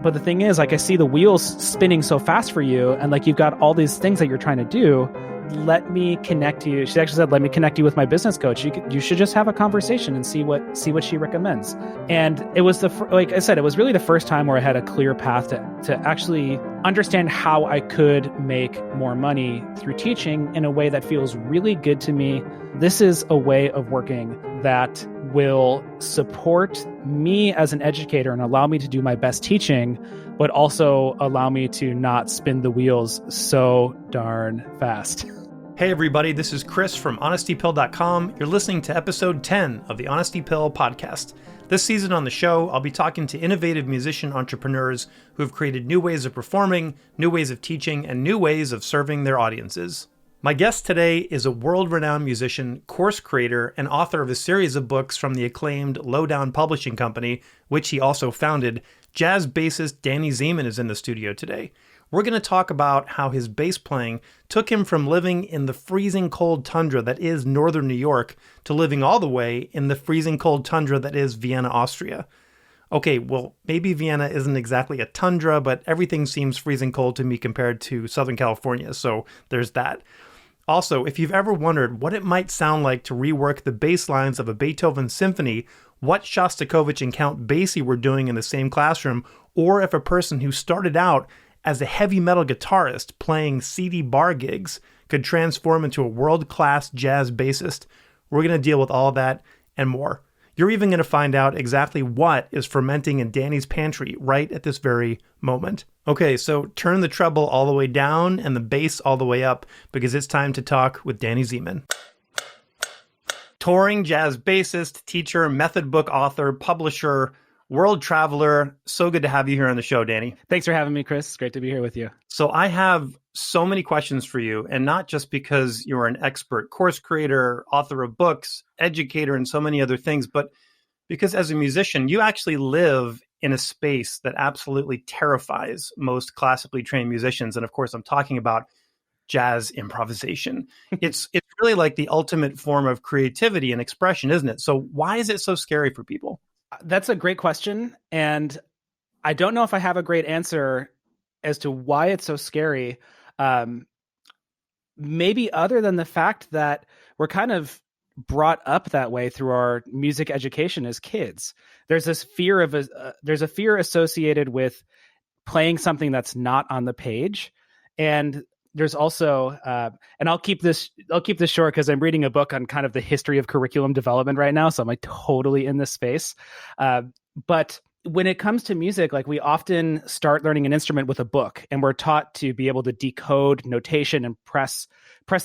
But the thing is, like, I see the wheels spinning so fast for you, and like, you've got all these things that you're trying to do. Let me connect you. She actually said, let me connect you with my business coach. You should just have a conversation and see what she recommends. And it was like I said, it was really the first time where I had a clear path to actually understand how I could make more money through teaching in a way that feels really good to me. This is a way of working that will support me as an educator and allow me to do my best teaching, but also allow me to not spin the wheels so darn fast. Hey everybody, this is Chris from honestypill.com. You're listening to episode 10 of the Honesty Pill podcast. This season on the show, I'll be talking to innovative musician entrepreneurs who have created new ways of performing, new ways of teaching, and new ways of serving their audiences. My guest today is a world-renowned musician, course creator, and author of a series of books from the acclaimed Lowdown Publishing Company, which he also founded. Jazz bassist Danny Ziemann is in the studio today. We're going to talk about how his bass playing took him from living in the freezing cold tundra that is northern New York to living all the way in the freezing cold tundra that is Vienna, Austria. Okay, well, maybe Vienna isn't exactly a tundra, but everything seems freezing cold to me compared to Southern California, so there's that. Also, if you've ever wondered what it might sound like to rework the bass lines of a Beethoven symphony, what Shostakovich and Count Basie were doing in the same classroom, or if a person who started out as a heavy metal guitarist playing seedy bar gigs could transform into a world-class jazz bassist, we're going to deal with all that and more. You're even going to find out exactly what is fermenting in Danny's pantry right at this very moment. Okay, so turn the treble all the way down and the bass all the way up, because it's time to talk with Danny Ziemann. Touring jazz bassist, teacher, method book author, publisher, world traveler. So good to have you here on the show, Danny. Thanks for having me, Chris. It's great to be here with you. So I have so many questions for you, and not just because you're an expert course creator, author of books, educator, and so many other things, but because as a musician, you actually live in a space that absolutely terrifies most classically trained musicians. And of course, I'm talking about jazz improvisation. It's really like the ultimate form of creativity and expression, isn't it? So why is it so scary for people? That's a great question. And I don't know if I have a great answer as to why it's so scary. Maybe other than the fact that we're kind of brought up that way through our music education as kids. There's this fear of there's a fear associated with playing something that's not on the page. And there's also, and I'll keep this short because I'm reading a book on kind of the history of curriculum development right now. So I'm like totally in this space. But when it comes to music, like we often start learning an instrument with a book, and we're taught to be able to decode notation and press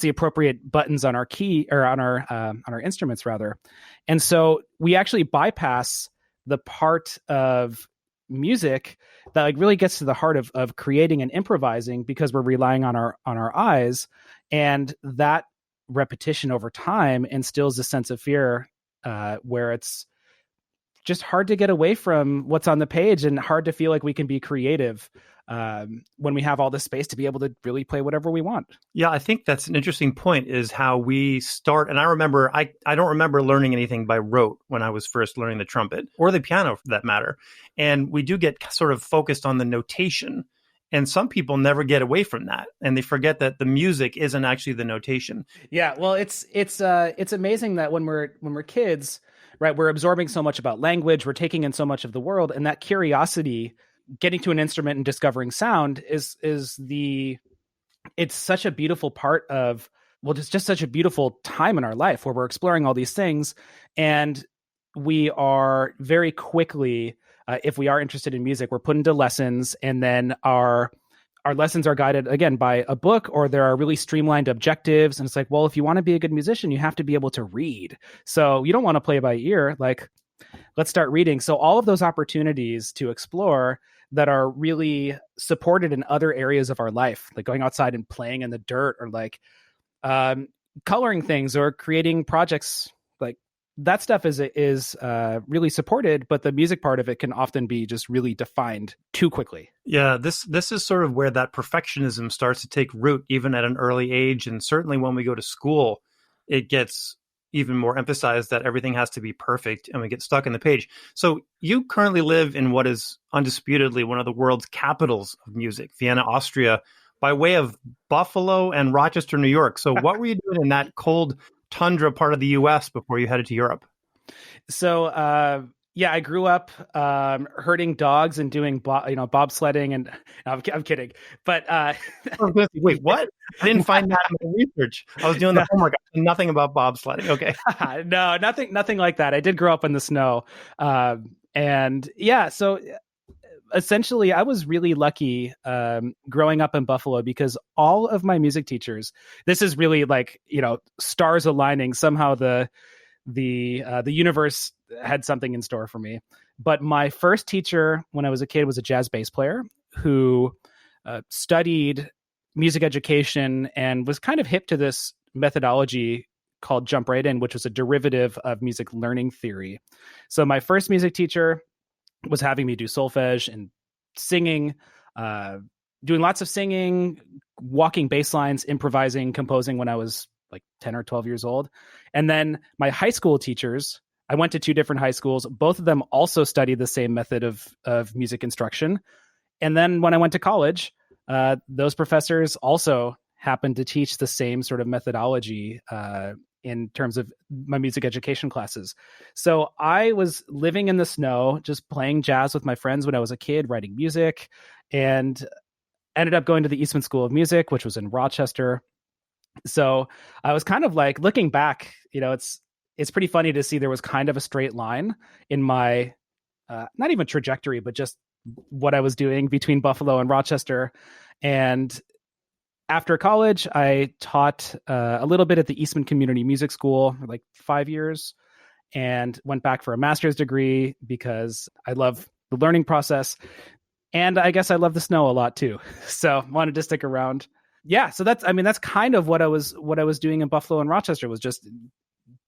the appropriate buttons on our key or on our instruments rather. And so we actually bypass the part of music that like really gets to the heart of creating and improvising, because we're relying on our eyes, and that repetition over time instills a sense of fear where it's just hard to get away from what's on the page and hard to feel like we can be creative when we have all this space to be able to really play whatever we want. Yeah, I think that's an interesting point, is how we start. And I remember, I don't remember learning anything by rote when I was first learning the trumpet or the piano for that matter. And we do get sort of focused on the notation. And some people never get away from that, and they forget that the music isn't actually the notation. Yeah, well, it's amazing that when we're kids, right, we're absorbing so much about language, we're taking in so much of the world, and that curiosity, getting to an instrument and discovering sound it's such a beautiful part of, well, it's just such a beautiful time in our life where we're exploring all these things. And we are very quickly, if we are interested in music, we're put into lessons, and then our lessons are guided again by a book, or there are really streamlined objectives. And it's like, well, if you want to be a good musician, you have to be able to read. So you don't want to play by ear. Like, let's start reading. So all of those opportunities to explore that are really supported in other areas of our life, like going outside and playing in the dirt, or like coloring things or creating projects, like that stuff is really supported, but the music part of it can often be just really defined too quickly. Yeah, this is sort of where that perfectionism starts to take root, even at an early age. And certainly when we go to school, it gets, even more emphasize that everything has to be perfect and we get stuck in the page. So you currently live in what is undisputedly one of the world's capitals of music, Vienna, Austria, by way of Buffalo and Rochester, New York. So what were you doing in that cold tundra part of the US before you headed to Europe? So, I grew up herding dogs and doing bobsledding, and no, I'm kidding. But wait, what? I didn't find that in my research. I was doing the homework. I knew nothing about bobsledding. Okay, no, nothing like that. I did grow up in the snow, and yeah. So essentially, I was really lucky growing up in Buffalo because all of my music teachers. This is really like stars aligning. Somehow the universe had something in store for me. But my first teacher when I was a kid was a jazz bass player who studied music education and was kind of hip to this methodology called Jump Right In, which was a derivative of music learning theory. So my first music teacher was having me do solfege and singing, doing lots of singing, walking bass lines, improvising, composing when I was like 10 or 12 years old. And then my high school teachers, I went to two different high schools. Both of them also studied the same method of music instruction. And then when I went to college, those professors also happened to teach the same sort of methodology in terms of my music education classes. So I was living in the snow, just playing jazz with my friends when I was a kid, writing music, and ended up going to the Eastman School of Music, which was in Rochester. So I was kind of like looking back, it's pretty funny to see there was kind of a straight line in my, not even trajectory, but just what I was doing between Buffalo and Rochester. And after college, I taught a little bit at the Eastman Community Music School for like 5 years and went back for a master's degree because I love the learning process. And I guess I love the snow a lot too. So wanted to stick around. Yeah, so that's kind of what I was doing in Buffalo and Rochester, was just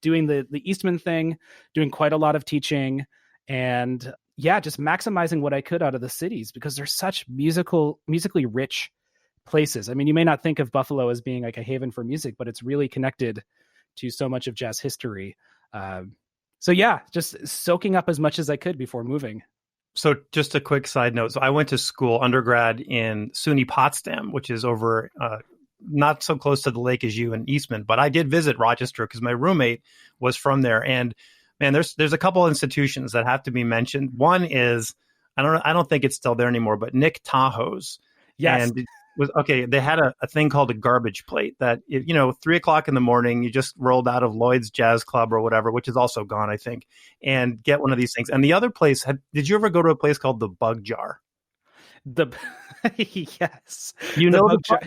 doing the Eastman thing, doing quite a lot of teaching, and just maximizing what I could out of the cities because they're such musically rich places. I mean, you may not think of Buffalo as being like a haven for music, but it's really connected to so much of jazz history. Just soaking up as much as I could before moving. So just a quick side note. So I went to school undergrad in SUNY Potsdam, which is over not so close to the lake as you in Eastman, but I did visit Rochester because my roommate was from there. And man, there's a couple of institutions that have to be mentioned. One is, I don't think it's still there anymore, but Nick Tahoe's. Yes. And they had a thing called a garbage plate that, 3:00 in the morning, you just rolled out of Lloyd's Jazz Club or whatever, which is also gone, I think, and get one of these things. And the other place, did you ever go to a place called the Bug Jar? Yes. The Bug Jar?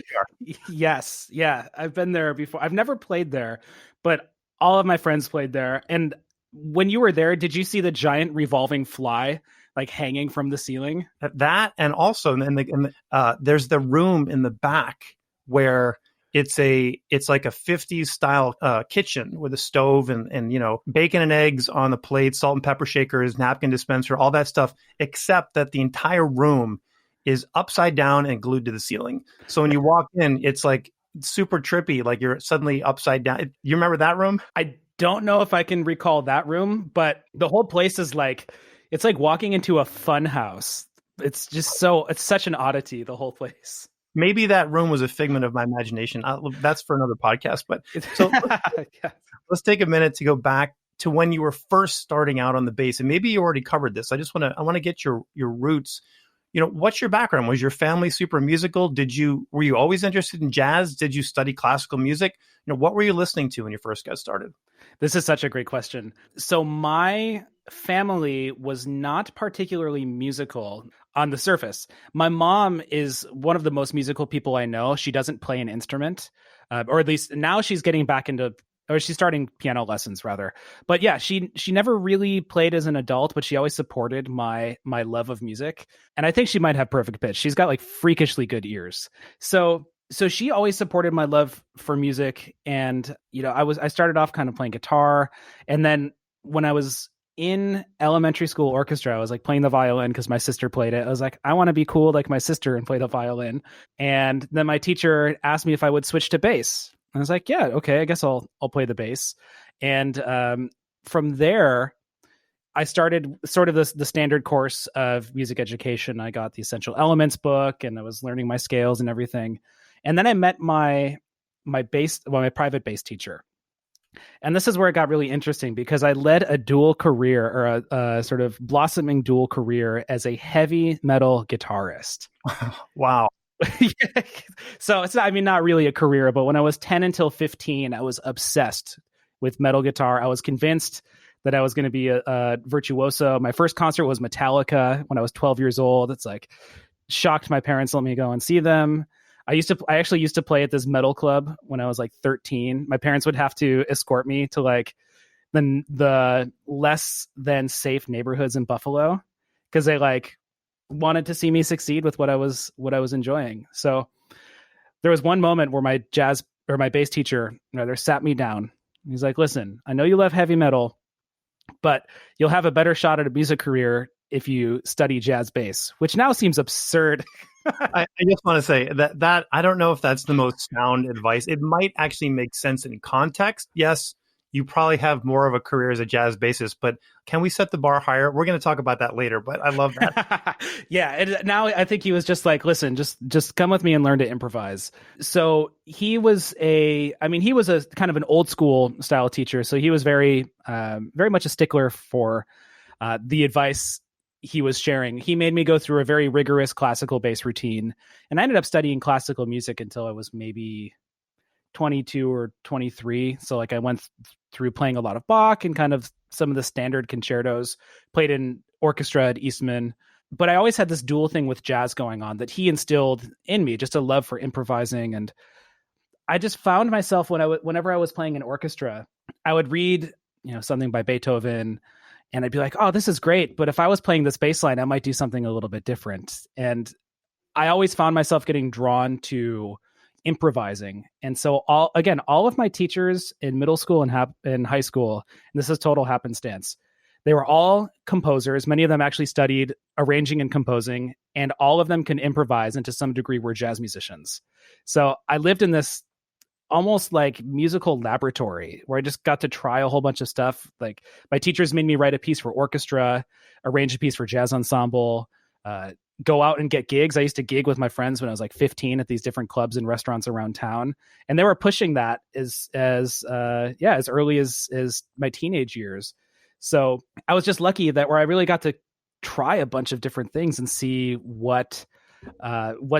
Yes. Yeah. I've been there before. I've never played there, but all of my friends played there. And when you were there, did you see the giant revolving fly like hanging from the ceiling? That, and also there's the room in the back where it's like a 50s style kitchen with a stove and bacon and eggs on the plate, salt and pepper shakers, napkin dispenser, all that stuff, except that the entire room is upside down and glued to the ceiling. So when you walk in, it's like super trippy, like you're suddenly upside down. You remember that room? I don't know if I can recall that room, but the whole place is like, it's like walking into a fun house. It's such an oddity, the whole place. Maybe that room was a figment of my imagination. That's for another podcast. But so let's take a minute to go back to when you were first starting out on the bass. And maybe you already covered this. I want to get your roots. What's your background? Was your family super musical? Were you always interested in jazz? Did you study classical music? What were you listening to when you first got started? This is such a great question. So my family was not particularly musical on the surface. My mom is one of the most musical people I know. She doesn't play an instrument, or at least now she's getting back into, or she's starting piano lessons rather. But yeah, she never really played as an adult, but she always supported my love of music. And I think she might have perfect pitch. She's got like freakishly good ears. So she always supported my love for music. And, I started off kind of playing guitar. And then when I was in elementary school orchestra, I was like playing the violin because my sister played it. I was like, I want to be cool like my sister and play the violin. And then my teacher asked me if I would switch to bass. I was like, yeah, okay, I guess I'll play the bass. And from there, I started sort of the standard course of music education. I got the Essential Elements book, and I was learning my scales and everything. And then I met my private bass teacher. And this is where it got really interesting, because I led a dual career, or a sort of blossoming dual career, as a heavy metal guitarist. Wow. So it's not really a career, but when I was 10 until 15, I was obsessed with metal guitar. I was convinced that I was going to be a virtuoso. My first concert was Metallica when I was 12 years old. It's like shocked my parents, let me go and see them. I actually used to play at this metal club when I was like 13. My parents would have to escort me to like the less than safe neighborhoods in Buffalo, because they like wanted to see me succeed with what I was enjoying. So there was one moment where my bass teacher rather sat me down. He's like, "Listen, I know you love heavy metal, but you'll have a better shot at a music career if you study jazz bass," which now seems absurd. I just want to say that I don't know if that's the most sound advice. It might actually make sense in context. Yes, you probably have more of a career as a jazz bassist, but can we set the bar higher? We're going to talk about that later, but I love that. Yeah. Now I think he was just like, "Listen, just come with me and learn to improvise." So he was a kind of an old school style teacher. So he was very much a stickler for the advice he was sharing. He made me go through a very rigorous classical bass routine. And I ended up studying classical music until I was maybe 22 or 23. So like I went through playing a lot of Bach and kind of some of the standard concertos, played in orchestra at Eastman. But I always had this dual thing with jazz going on that he instilled in me, just a love for improvising. And I just found myself whenever I was playing an orchestra, I would read, something by Beethoven, and I'd be like, "Oh, this is great. But if I was playing this bass line, I might do something a little bit different." And I always found myself getting drawn to improvising. And so all of my teachers in middle school and in high school, and this is total happenstance, they were all composers. Many of them actually studied arranging and composing, and all of them can improvise, and to some degree were jazz musicians. So I lived in this almost like musical laboratory where I just got to try a whole bunch of stuff. Like my teachers made me write a piece for orchestra, arrange a piece for jazz ensemble, go out and get gigs. I used to gig with my friends when I was like 15 at these different clubs and restaurants around town. And they were pushing that as early as my teenage years. So I was just lucky that where I really got to try a bunch of different things and see what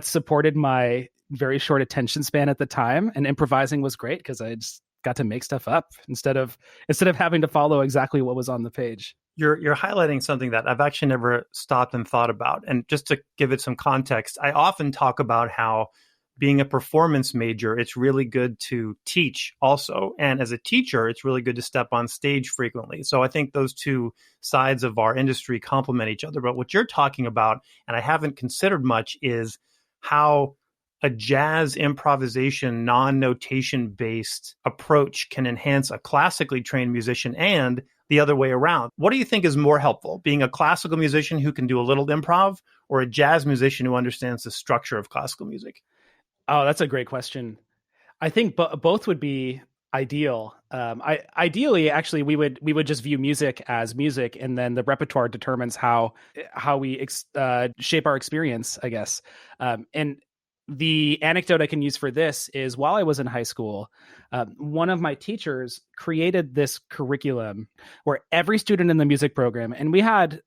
supported my very short attention span at the time. And improvising was great because I just got to make stuff up instead of having to follow exactly what was on the page. You're highlighting something that I've actually never stopped and thought about. And just to give it some context, I often talk about how being a performance major, it's really good to teach also. And as a teacher, it's really good to step on stage frequently. So I think those two sides of our industry complement each other. But what you're talking about, and I haven't considered much, is how a jazz improvisation, non-notation based approach can enhance a classically trained musician and the other way around. What do you think is more helpful, being a classical musician who can do a little improv or a jazz musician who understands the structure of classical music? Oh, that's a great question. I think both would be ideal. Ideally, actually, we would just view music as music, and then the repertoire determines how we shape our experience, I guess. And the anecdote I can use for this is while I was in high school, one of my teachers created this curriculum where every student in the music program, and we had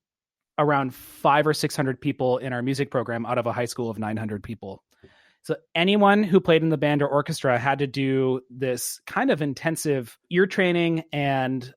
around 500 or 600 people in our music program out of a high school of 900 people. So anyone who played in the band or orchestra had to do this kind of intensive ear training and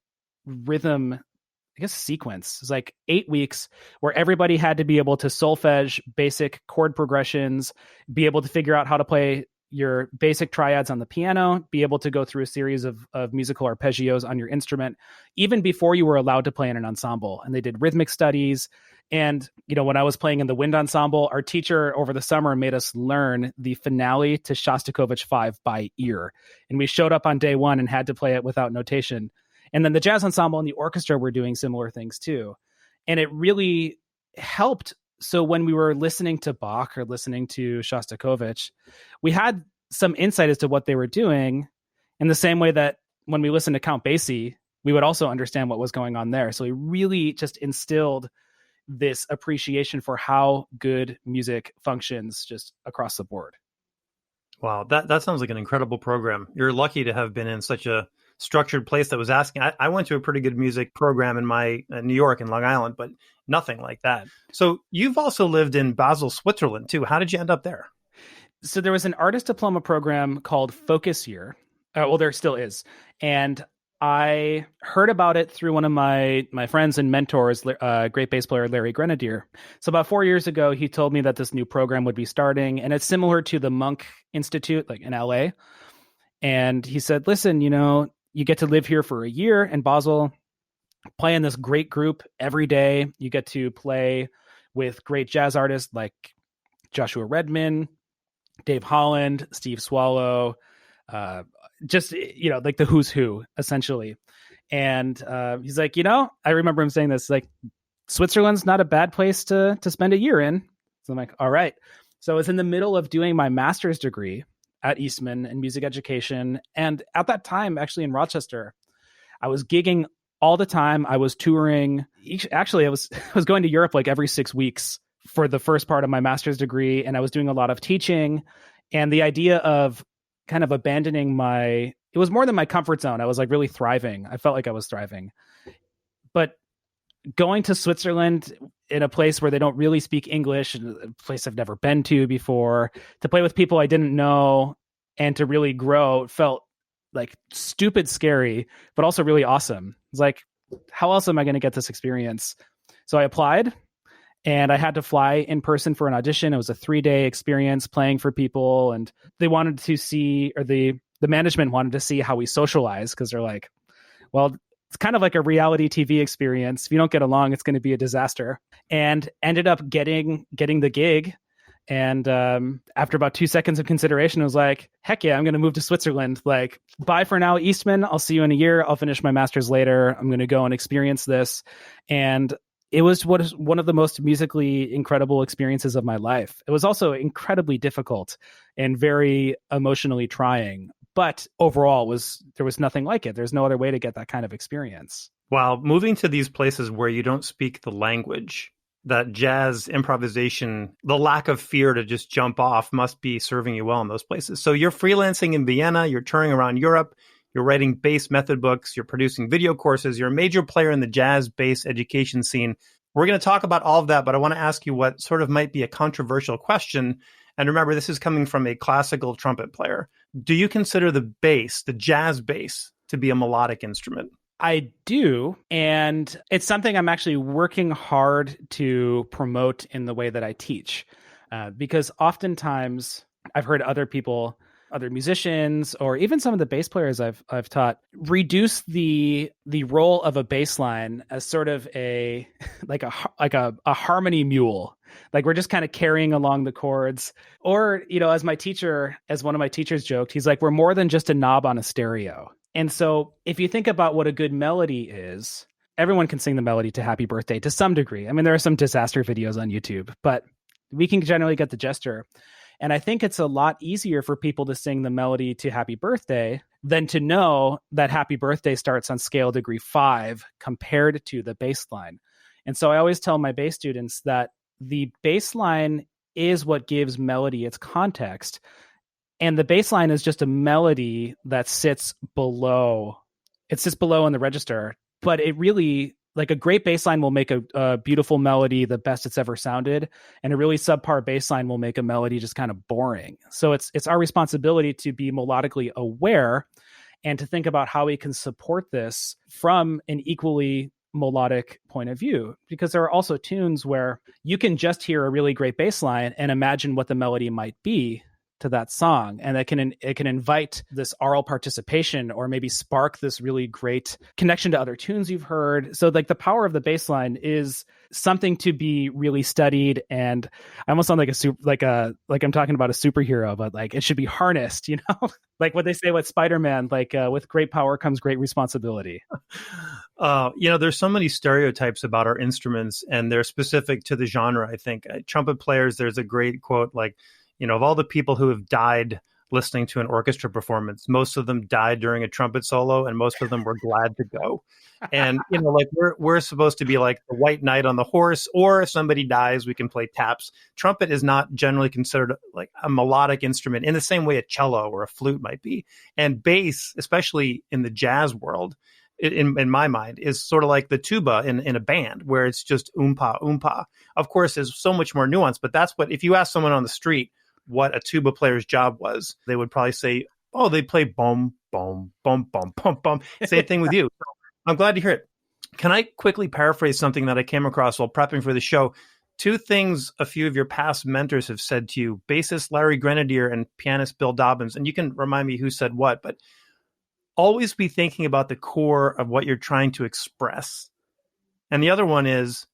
rhythm, I guess, sequence. It's like 8 weeks where everybody had to be able to solfege basic chord progressions, be able to figure out how to play your basic triads on the piano, be able to go through a series of musical arpeggios on your instrument, even before you were allowed to play in an ensemble. And they did rhythmic studies. And, when I was playing in the wind ensemble, our teacher over the summer made us learn the finale to Shostakovich 5 by ear. And we showed up on day one and had to play it without notation. And then the jazz ensemble and the orchestra were doing similar things too. And it really helped. So when we were listening to Bach or listening to Shostakovich, we had some insight as to what they were doing in the same way that when we listened to Count Basie, we would also understand what was going on there. So he really just instilled this appreciation for how good music functions just across the board. Wow, that sounds like an incredible program. You're lucky to have been in such a structured place that was asking. I went to a pretty good music program in my New York and Long Island, but nothing like that. So you've also lived in Basel, Switzerland too. How did you end up there? So there was an artist diploma program called Focus Year. Well, there still is. And I heard about it through one of my friends and mentors, great bass player Larry Grenadier. So about 4 years ago, he told me that this new program would be starting, and it's similar to the Monk Institute, like in LA. And he said, listen, you get to live here for a year in Basel, play in this great group every day. You get to play with great jazz artists like Joshua Redman, Dave Holland, Steve Swallow, just, like the who's who, essentially. And he's like, I remember him saying this, like, Switzerland's not a bad place to spend a year in. So I'm like, all right. So I was in the middle of doing my master's degree at Eastman in music education. And at that time, actually in Rochester, I was gigging all the time. I was touring. Actually, I was going to Europe like every 6 weeks for the first part of my master's degree. And I was doing a lot of teaching. And the idea of kind of abandoning it was more than my comfort zone. I was like really thriving. I felt like I was thriving. But going to Switzerland in a place where they don't really speak English, a place I've never been to before, to play with people I didn't know and to really grow felt like stupid scary, but also really awesome. It's like, how else am I going to get this experience? So I applied. And I had to fly in person for an audition. It was a 3-day experience playing for people. And they wanted to see, or the management wanted to see how we socialize, because they're like, well, it's kind of like a reality TV experience. If you don't get along, it's going to be a disaster. And ended up getting the gig. And after about 2 seconds of consideration, I was like, heck yeah, I'm going to move to Switzerland. Like, bye for now, Eastman. I'll see you in a year. I'll finish my master's later. I'm going to go and experience this. And it was one of the most musically incredible experiences of my life. It was also incredibly difficult and very emotionally trying, but overall there was nothing like it. There's no other way to get that kind of experience. Wow. Moving to these places where you don't speak the language, that jazz improvisation, the lack of fear to just jump off must be serving you well in those places. So you're freelancing in Vienna, you're touring around Europe, you're writing bass method books, you're producing video courses, you're a major player in the jazz bass education scene. We're going to talk about all of that, but I want to ask you what sort of might be a controversial question. And remember, this is coming from a classical trumpet player. Do you consider the bass, the jazz bass, to be a melodic instrument? I do. And it's something I'm actually working hard to promote in the way that I teach. Because oftentimes I've heard other musicians, or even some of the bass players I've taught, reduce the role of a bass line as sort of a harmony mule. Like, we're just kind of carrying along the chords. Or, as one of my teachers joked, he's like, we're more than just a knob on a stereo. And so if you think about what a good melody is, everyone can sing the melody to Happy Birthday to some degree. I mean, there are some disaster videos on YouTube, but we can generally get the gesture. And I think it's a lot easier for people to sing the melody to Happy Birthday than to know that Happy Birthday starts on scale degree 5 compared to the bass line. And so I always tell my bass students that the bass line is what gives melody its context. And the bass line is just a melody that sits below. It sits below in the register, but it really, like, a great bass line will make a beautiful melody the best it's ever sounded, and a really subpar bass line will make a melody just kind of boring. So it's our responsibility to be melodically aware and to think about how we can support this from an equally melodic point of view, because there are also tunes where you can just hear a really great bass line and imagine what the melody might be to that song, and it can invite this aural participation, or maybe spark this really great connection to other tunes you've heard. So, like, the power of the bass line is something to be really studied, and I almost sound like I'm talking about a superhero, but like, it should be harnessed, like what they say with Spider-Man, like with great power comes great responsibility. There's so many stereotypes about our instruments, and they're specific to the genre. I think trumpet players, there's a great quote, like, of all the people who have died listening to an orchestra performance. Most of them died during a trumpet solo, and most of them were glad to go. And, like we're supposed to be like the white knight on the horse, or if somebody dies, we can play taps. Trumpet is not generally considered like a melodic instrument in the same way a cello or a flute might be. And bass, especially in the jazz world, in my mind, is sort of like the tuba in a band, where it's just oompa, oompa. Of course, there's so much more nuance, but that's what, if you ask someone on the street what a tuba player's job was, they would probably say, oh, they play boom, boom, boom, boom, boom, boom. Same thing with you. So I'm glad to hear it. Can I quickly paraphrase something that I came across while prepping for the show? 2 things a few of your past mentors have said to you, bassist Larry Grenadier and pianist Bill Dobbins, and you can remind me who said what, but always be thinking about the core of what you're trying to express. And the other one is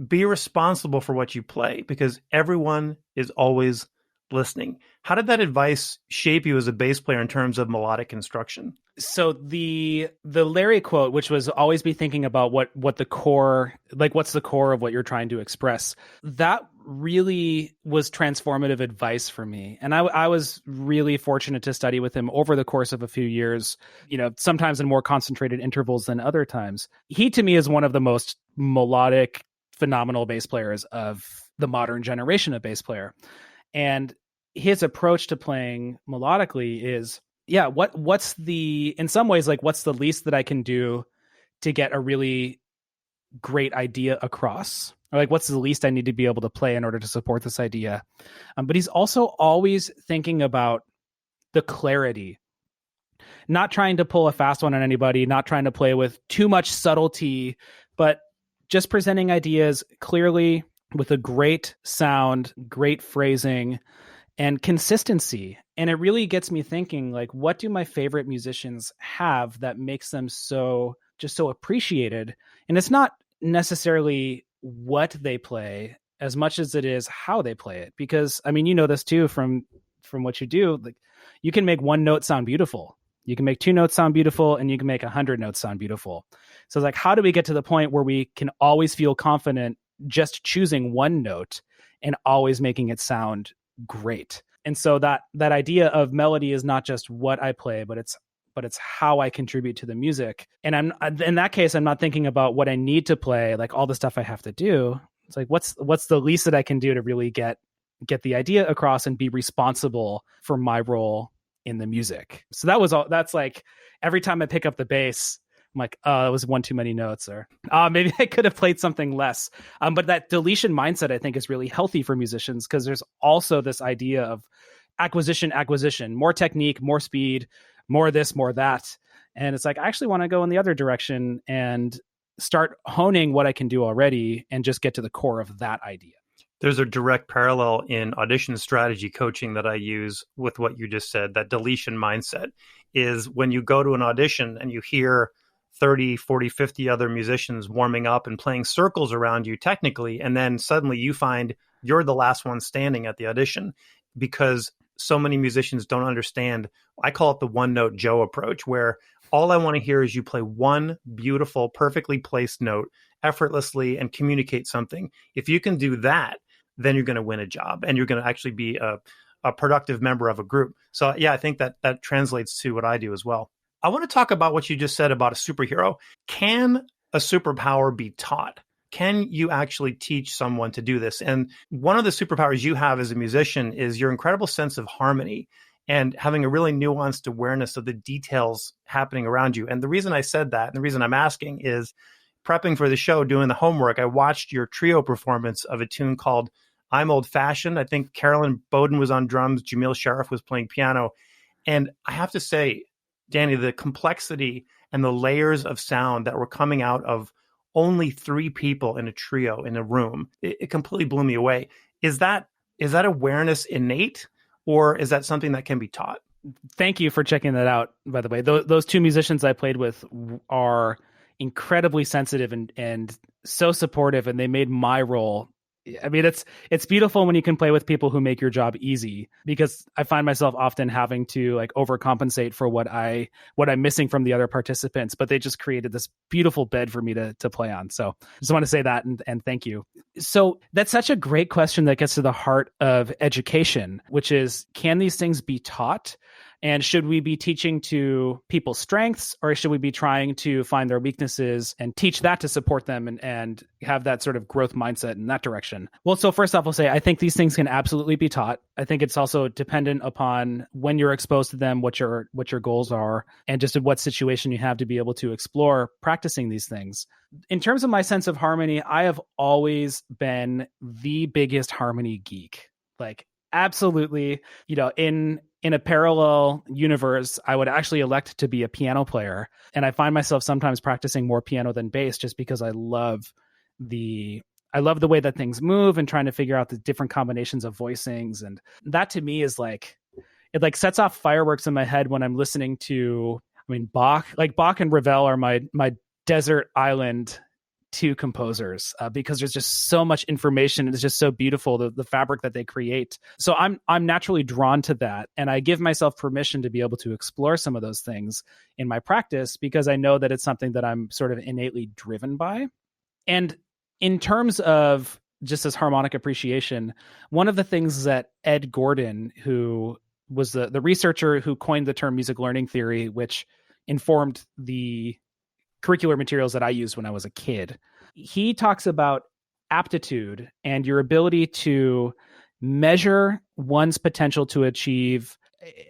be responsible for what you play, because everyone is always listening. How did that advice shape you as a bass player in terms of melodic construction? So the Larry quote, which was always be thinking about what the core, like what's the core of what you're trying to express, that really was transformative advice for me. And I was really fortunate to study with him over the course of a few years, sometimes in more concentrated intervals than other times. He, to me, is one of the most melodic, phenomenal bass players of the modern generation of bass player. And his approach to playing melodically is, what's in some ways, like, what's the least that I can do to get a really great idea across? Or like, what's the least I need to be able to play in order to support this idea? But he's also always thinking about the clarity, not trying to pull a fast one on anybody, not trying to play with too much subtlety, but just presenting ideas clearly with a great sound, great phrasing, and consistency. And it really gets me thinking, like, what do my favorite musicians have that makes them so appreciated? And it's not necessarily what they play as much as it is how they play it. Because, I mean, you know this too from what you do. Like, you can make one note sound beautiful. You can make 2 notes sound beautiful, and you can make 100 notes sound beautiful. So it's like, how do we get to the point where we can always feel confident just choosing one note and always making it sound great? And so that idea of melody is not just what I play, but it's how I contribute to the music. And in that case, I'm not thinking about what I need to play, like all the stuff I have to do. It's like, what's the least that I can do to really get the idea across and be responsible for my role in the music. So that's like, every time I pick up the bass, I'm like, oh, that was one too many notes, or maybe I could have played something less. But that deletion mindset, I think, is really healthy for musicians, because there's also this idea of acquisition, more technique, more speed, more this, more that. And it's like, I actually want to go in the other direction and start honing what I can do already and just get to the core of that idea. There's a direct parallel in audition strategy coaching that I use with what you just said. That deletion mindset is when you go to an audition and you hear 30, 40, 50 other musicians warming up and playing circles around you technically, and then suddenly you find you're the last one standing at the audition, because so many musicians don't understand. I call it the one note Joe approach, where all I want to hear is you play one beautiful, perfectly placed note effortlessly and communicate something. If you can do that, then you're going to win a job, and you're going to actually be a productive member of a group. So yeah, I think that translates to what I do as well. I want to talk about what you just said about a superhero. Can a superpower be taught? Can you actually teach someone to do this? And one of the superpowers you have as a musician is your incredible sense of harmony and having a really nuanced awareness of the details happening around you. And the reason I said that, and the reason I'm asking, is prepping for the show, doing the homework, I watched your trio performance of a tune called I'm Old Fashioned. I think Carolyn Bowden was on drums, Jamil Sharif was playing piano. And I have to say, Danny, the complexity and the layers of sound that were coming out of only 3 people in a trio in a room, it completely blew me away. Is that awareness innate, or is that something that can be taught? Thank you for checking that out, by the way. Those 2 musicians I played with are incredibly sensitive and so supportive, and they made my role. I mean, it's beautiful when you can play with people who make your job easy, because I find myself often having to like overcompensate for what I'm missing from the other participants, but they just created this beautiful bed for me to play on. So I just want to say that and thank you. So that's such a great question that gets to the heart of education, which is, can these things be taught? And should we be teaching to people's strengths, or should we be trying to find their weaknesses and teach that to support them and have that sort of growth mindset in that direction? Well, so first off, I'll say I think these things can absolutely be taught. I think it's also dependent upon when you're exposed to them, what your goals are, and just in what situation you have to be able to explore practicing these things. In terms of my sense of harmony, I have always been the biggest harmony geek. Like, absolutely, in a parallel universe, I would actually elect to be a piano player. And I find myself sometimes practicing more piano than bass just because I love the way that things move and trying to figure out the different combinations of voicings. And that to me is like, it like sets off fireworks in my head when I'm listening to, Bach. Like, Bach and Ravel are my desert island two composers, because there's just so much information. It's just so beautiful, the fabric that they create. So I'm naturally drawn to that, and I give myself permission to be able to explore some of those things in my practice because I know that it's something that I'm sort of innately driven by. And in terms of just as harmonic appreciation, one of the things that Ed Gordon, who was the researcher who coined the term music learning theory, which informed the curricular materials that I used when I was a kid, he talks about aptitude and your ability to measure one's potential to achieve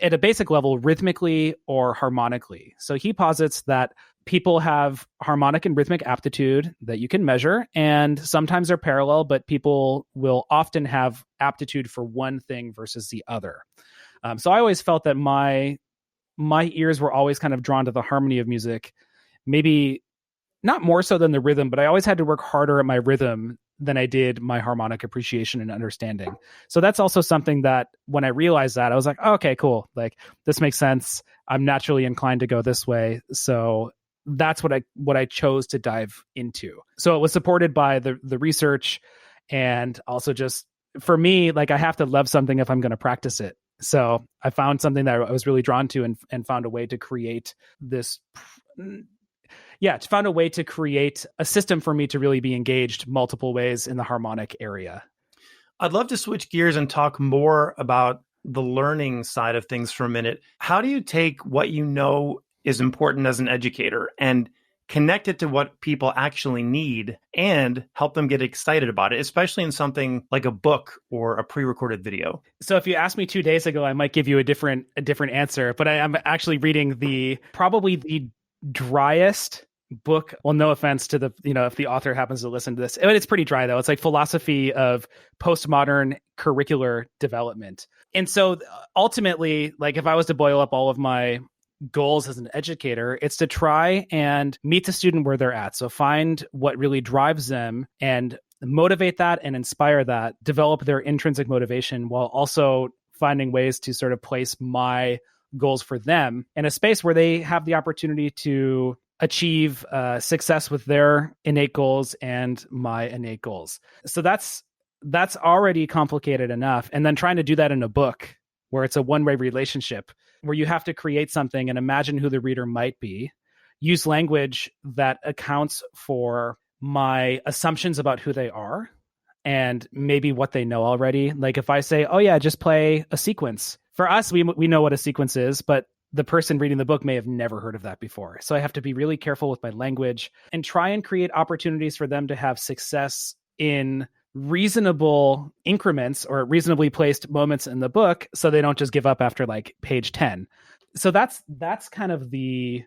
at a basic level rhythmically or harmonically. So he posits that people have harmonic and rhythmic aptitude that you can measure, and sometimes they're parallel, but people will often have aptitude for one thing versus the other. So I always felt that my ears were always kind of drawn to the harmony of music, maybe not more so than the rhythm, but I always had to work harder at my rhythm than I did my harmonic appreciation and understanding. So that's also something that when I realized that, I was like, oh, okay, cool. Like, this makes sense. I'm naturally inclined to go this way. So that's what I chose to dive into. So it was supported by the research, and also just for me, like, I have to love something if I'm going to practice it. So I found something that I was really drawn to and found a way to create this. Found a way to create a system for me to really be engaged multiple ways in the harmonic area. I'd love to switch gears and talk more about the learning side of things for a minute. How do you take what you know is important as an educator and connect it to what people actually need and help them get excited about it, especially in something like a book or a pre-recorded video? So if you asked me 2 days ago, I might give you a different answer, but I'm actually reading probably the driest book. Well, no offense to if the author happens to listen to this, it's pretty dry though. It's like philosophy of postmodern curricular development. And so ultimately, like, if I was to boil up all of my goals as an educator, it's to try and meet the student where they're at. So find what really drives them and motivate that and inspire that, develop their intrinsic motivation while also finding ways to sort of place my goals for them in a space where they have the opportunity to achieve success with their innate goals and my innate goals. So that's already complicated enough. And then trying to do that in a book where it's a one-way relationship, where you have to create something and imagine who the reader might be, use language that accounts for my assumptions about who they are and maybe what they know already. Like, if I say, oh yeah, just play a sequence. For us, we know what a sequence is, but the person reading the book may have never heard of that before. So I have to be really careful with my language and try and create opportunities for them to have success in reasonable increments or reasonably placed moments in the book, so they don't just give up after like page 10. So that's kind of the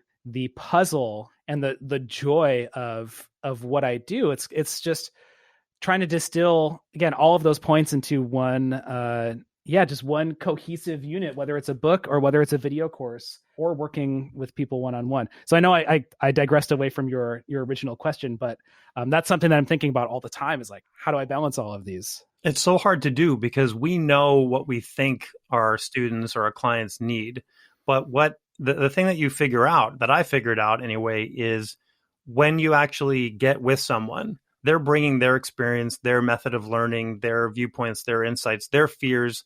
puzzle and the joy of what I do. It's just trying to distill, again, all of those points into one just one cohesive unit, whether it's a book or whether it's a video course or working with people one-on-one. So I know I digressed away from your original question, but that's something that I'm thinking about all the time, is like, how do I balance all of these? It's so hard to do because we know what we think our students or our clients need. But what the thing that you figure out, that I figured out anyway, is when you actually get with someone, they're bringing their experience, their method of learning, their viewpoints, their insights, their fears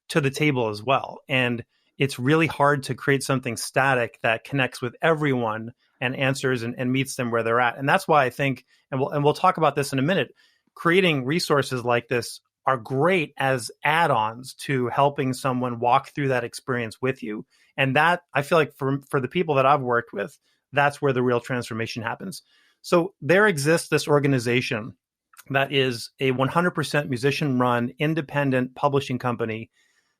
to the table as well. And it's really hard to create something static that connects with everyone and answers and meets them where they're at. And that's why I think, and we'll talk about this in a minute, creating resources like this are great as add-ons to helping someone walk through that experience with you. And that, I feel like for the people that I've worked with, that's where the real transformation happens. So there exists this organization that is a 100% musician-run independent publishing company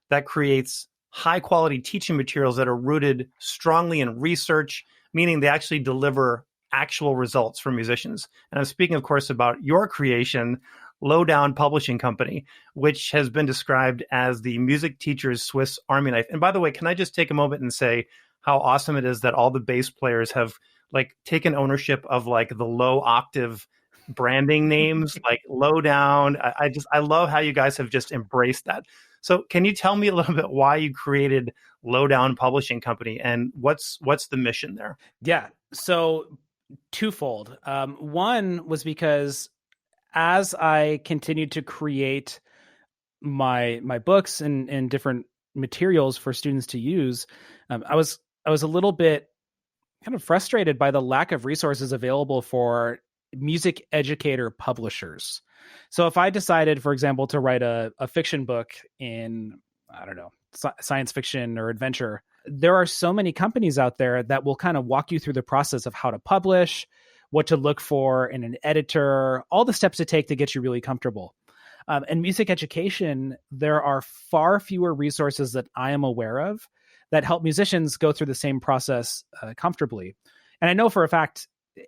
that creates high-quality teaching materials that are rooted strongly in research, meaning they actually deliver actual results for musicians. And I'm speaking, of course, about your creation, Lowdown Publishing Company, which has been described as the music teacher's Swiss Army knife. And by the way, can I just take a moment and say how awesome it is that all the bass players have like taken ownership of like the low octave branding names, like Lowdown. I love how you guys have just embraced that. So can you tell me a little bit why you created Lowdown Publishing Company and what's the mission there? Yeah. So twofold. One was because as I continued to create my books and different materials for students to use, I was a little bit kind of frustrated by the lack of resources available for music educator publishers. So if I decided, for example, to write a fiction book in, I don't know, science fiction or adventure, there are so many companies out there that will kind of walk you through the process of how to publish, what to look for in an editor, all the steps to take to get you really comfortable. In music education, there are far fewer resources that I am aware of that help musicians go through the same process comfortably. And I know for a fact,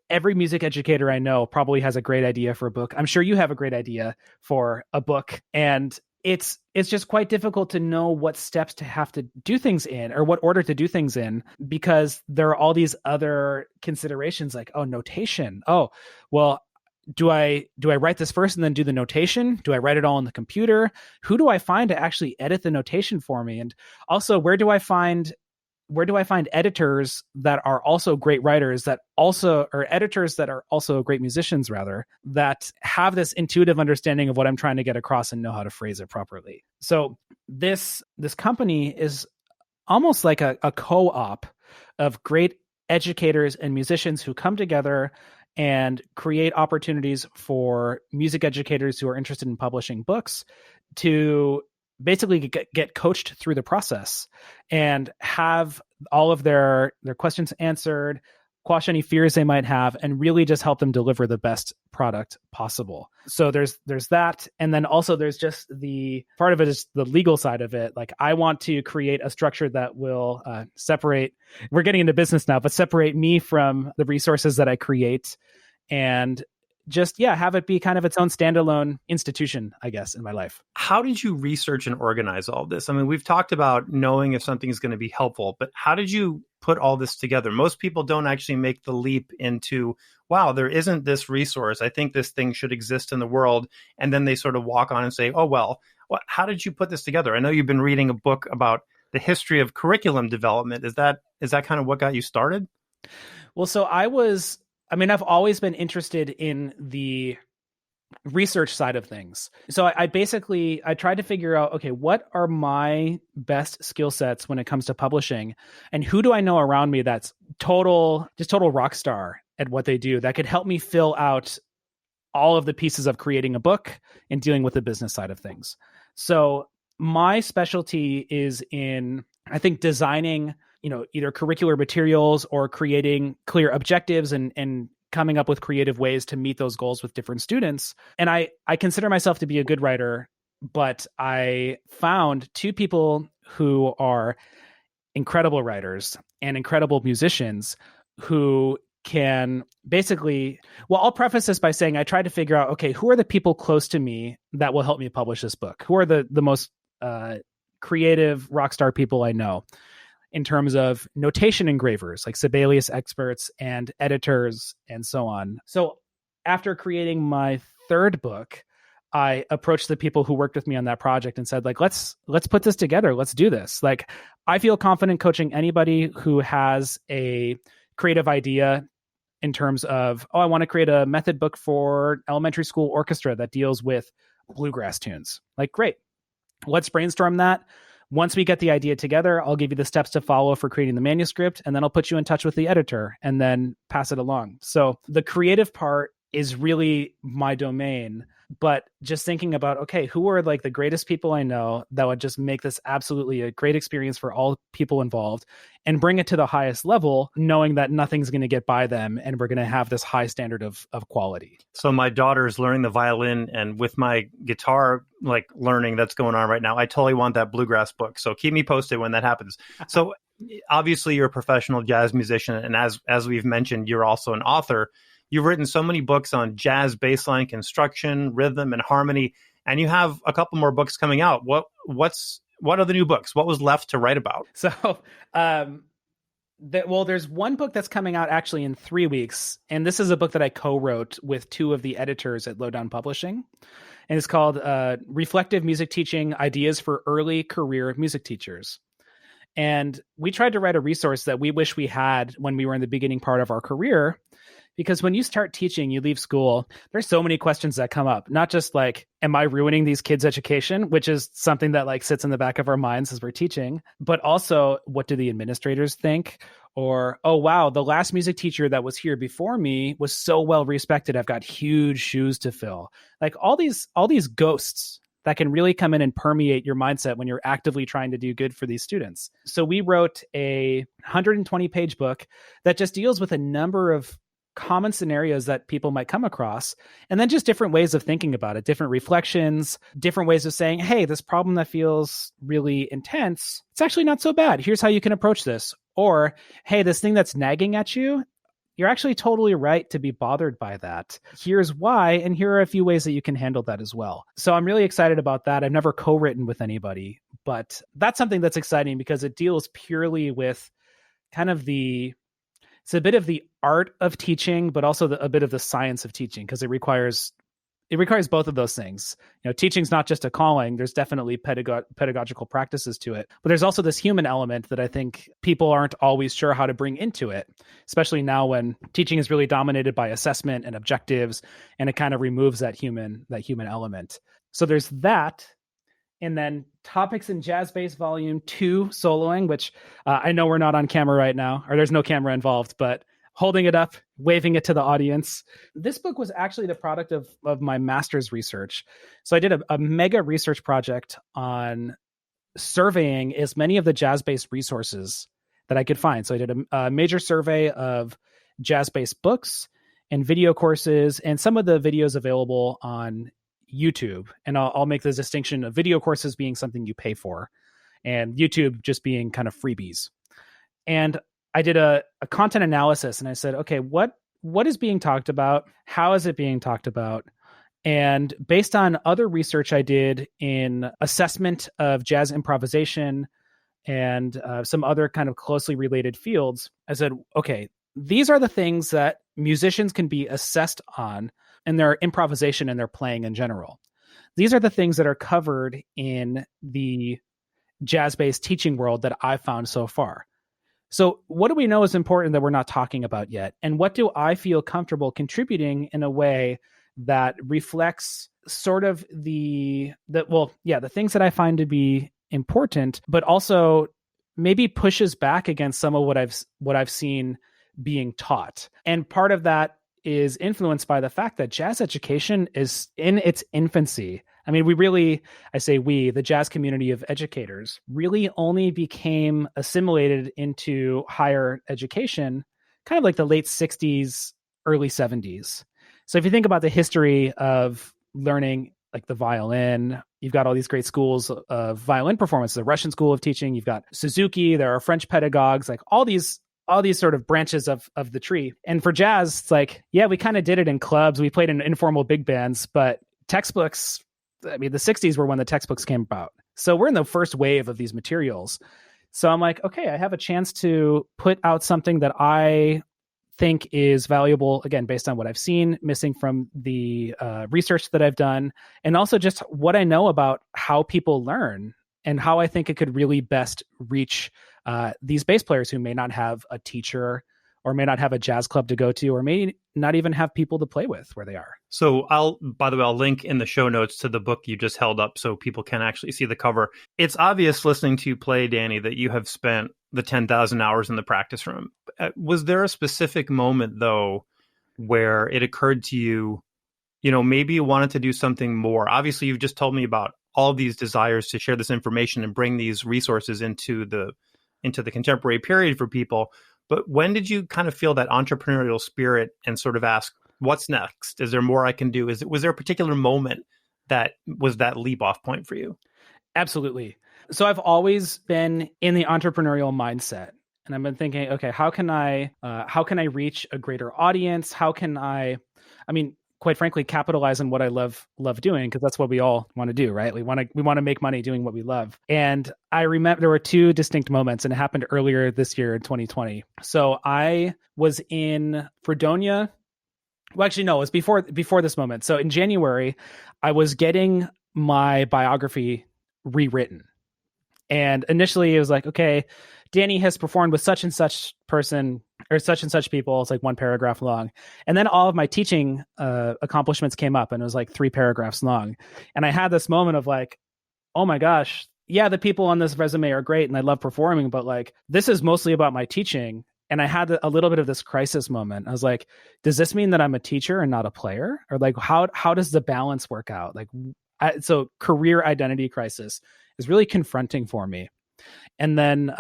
every music educator I know probably has a great idea for a book. I'm sure you have a great idea for a book. And it's just quite difficult to know what steps to have to do things in or what order to do things in, because there are all these other considerations like, oh, notation. Oh, well, do I write this first and then do the notation? Do I write it all on the computer? Who do I find to actually edit the notation for me? And also, where do I find editors that are also great writers or editors that are also great musicians, rather, that have this intuitive understanding of what I'm trying to get across and know how to phrase it properly. So this company is almost like a co-op of great educators and musicians who come together and create opportunities for music educators who are interested in publishing books to basically get coached through the process and have all of their questions answered, quash any fears they might have, and really just help them deliver the best product possible. So there's that. And then also there's just the part of it is the legal side of it. Like I want to create a structure that will separate, we're getting into business now, but separate me from the resources that I create and just, have it be kind of its own standalone institution, I guess, in my life. How did you research and organize all this? I mean, we've talked about knowing if something is going to be helpful, but how did you put all this together? Most people don't actually make the leap into, wow, there isn't this resource. I think this thing should exist in the world. And then they sort of walk on and say, oh, well, how did you put this together? I know you've been reading a book about the history of curriculum development. Is that kind of what got you started? Well, so I've always been interested in the research side of things. So I tried to figure out, okay, what are my best skill sets when it comes to publishing, and who do I know around me that's total rock star at what they do that could help me fill out all of the pieces of creating a book and dealing with the business side of things. So my specialty is in, I think, designing, either curricular materials or creating clear objectives and coming up with creative ways to meet those goals with different students. And I consider myself to be a good writer, but I found two people who are incredible writers and incredible musicians who can basically, I'll preface this by saying I tried to figure out, okay, who are the people close to me that will help me publish this book? Who are the most creative rock star people I know in terms of notation engravers, like Sibelius experts and editors and so on. So after creating my third book, I approached the people who worked with me on that project and said, like, let's put this together. Let's do this. Like, I feel confident coaching anybody who has a creative idea in terms of, I want to create a method book for elementary school orchestra that deals with bluegrass tunes. Like, great. Let's brainstorm that. Once we get the idea together, I'll give you the steps to follow for creating the manuscript, and then I'll put you in touch with the editor and then pass it along. So the creative part is really my domain. but just thinking about, okay, who are like the greatest people I know that would just make this absolutely a great experience for all people involved and bring it to the highest level, knowing that nothing's going to get by them and we're going to have this high standard of quality. So my daughter's learning the violin, and with my guitar like learning that's going on right now, I totally want that bluegrass book. So keep me posted when that happens. So obviously you're a professional jazz musician, and as we've mentioned, you're also an author. You've written so many books on jazz bassline construction, rhythm, and harmony, and you have a couple more books coming out. What are the new books? What was left to write about? So, there's one book that's coming out actually in 3 weeks, and this is a book that I co-wrote with two of the editors at Lowdown Publishing, and it's called Reflective Music Teaching: Ideas for Early Career Music Teachers. And we tried to write a resource that we wish we had when we were in the beginning part of our career. Because when you start teaching, you leave school, there's so many questions that come up. Not just like, am I ruining these kids' education? Which is something that like sits in the back of our minds as we're teaching. But also, what do the administrators think? Or, oh, wow, the last music teacher that was here before me was so well respected. I've got huge shoes to fill. Like all these ghosts that can really come in and permeate your mindset when you're actively trying to do good for these students. So we wrote a 120-page book that just deals with a number of common scenarios that people might come across, and then just different ways of thinking about it, different reflections, different ways of saying, hey, this problem that feels really intense, it's actually not so bad. Here's how you can approach this. Or, hey, this thing that's nagging at you, you're actually totally right to be bothered by that. Here's why, and here are a few ways that you can handle that as well. So I'm really excited about that. I've never co-written with anybody, but that's something that's exciting because it deals purely with kind of it's a bit of the art of teaching, but also a bit of the science of teaching, because it requires both of those things. You know, teaching's not just a calling. There's definitely pedagogical practices to it, but there's also this human element that I think people aren't always sure how to bring into it, especially now when teaching is really dominated by assessment and objectives, and it kind of removes that human element. So there's that. And then Topics in Jazz Bass Volume 2 soloing, which I know we're not on camera right now, or there's no camera involved, but holding it up, waving it to the audience. This book was actually the product of my master's research. So I did a mega research project on surveying as many of the jazz bass resources that I could find. So I did a major survey of jazz bass books and video courses and some of the videos available on YouTube. And I'll make the distinction of video courses being something you pay for and YouTube just being kind of freebies. And I did a content analysis, and I said, okay, what is being talked about? How is it being talked about? And based on other research I did in assessment of jazz improvisation and some other kind of closely related fields, I said, okay, these are the things that musicians can be assessed on in their improvisation and their playing in general. These are the things that are covered in the jazz-based teaching world that I've found so far. So what do we know is important that we're not talking about yet? And what do I feel comfortable contributing in a way that reflects sort of the things that I find to be important, but also maybe pushes back against some of what I've seen being taught. And part of that is influenced by the fact that jazz education is in its infancy. I mean, the jazz community of educators really only became assimilated into higher education kind of like the late 60s, early 70s. So if you think about the history of learning, like the violin, you've got all these great schools of violin performance, the Russian school of teaching, you've got Suzuki, there are French pedagogues, like all these sort of branches of the tree. And for jazz, it's like, yeah, we kind of did it in clubs. We played in informal big bands, but textbooks, I mean, the 60s were when the textbooks came about. So we're in the first wave of these materials. So I'm like, okay, I have a chance to put out something that I think is valuable, again, based on what I've seen, missing from the research that I've done, and also just what I know about how people learn and how I think it could really best reach these bass players who may not have a teacher or may not have a jazz club to go to, or may not even have people to play with where they are. So I'll link in the show notes to the book you just held up so people can actually see the cover. It's obvious listening to you play, Danny, that you have spent the 10,000 hours in the practice room. Was there a specific moment, though, where it occurred to you, maybe you wanted to do something more? Obviously, you've just told me about all of these desires to share this information and bring these resources into the contemporary period for people. But when did you kind of feel that entrepreneurial spirit and sort of ask, what's next? Is there more I can do? Was there a particular moment that was that leap off point for you? Absolutely. So I've always been in the entrepreneurial mindset, and I've been thinking, okay, how can I reach a greater audience? How can I mean, quite frankly, capitalize on what I love doing, because that's what we all want to do, right? We want to make money doing what we love. And I remember there were two distinct moments, and it happened earlier this year in 2020. So I was in Fredonia. Well, actually, no, it was before this moment. So in January, I was getting my biography rewritten. And initially it was like, okay, Danny has performed with such and such person or such and such people. It's like one paragraph long. And then all of my teaching accomplishments came up, and it was like 3 paragraphs long. And I had this moment of like, oh my gosh, yeah, the people on this resume are great and I love performing, but like, this is mostly about my teaching. And I had a little bit of this crisis moment. I was like, does this mean that I'm a teacher and not a player? Or like, how does the balance work out? Like, so career identity crisis is really confronting for me. And then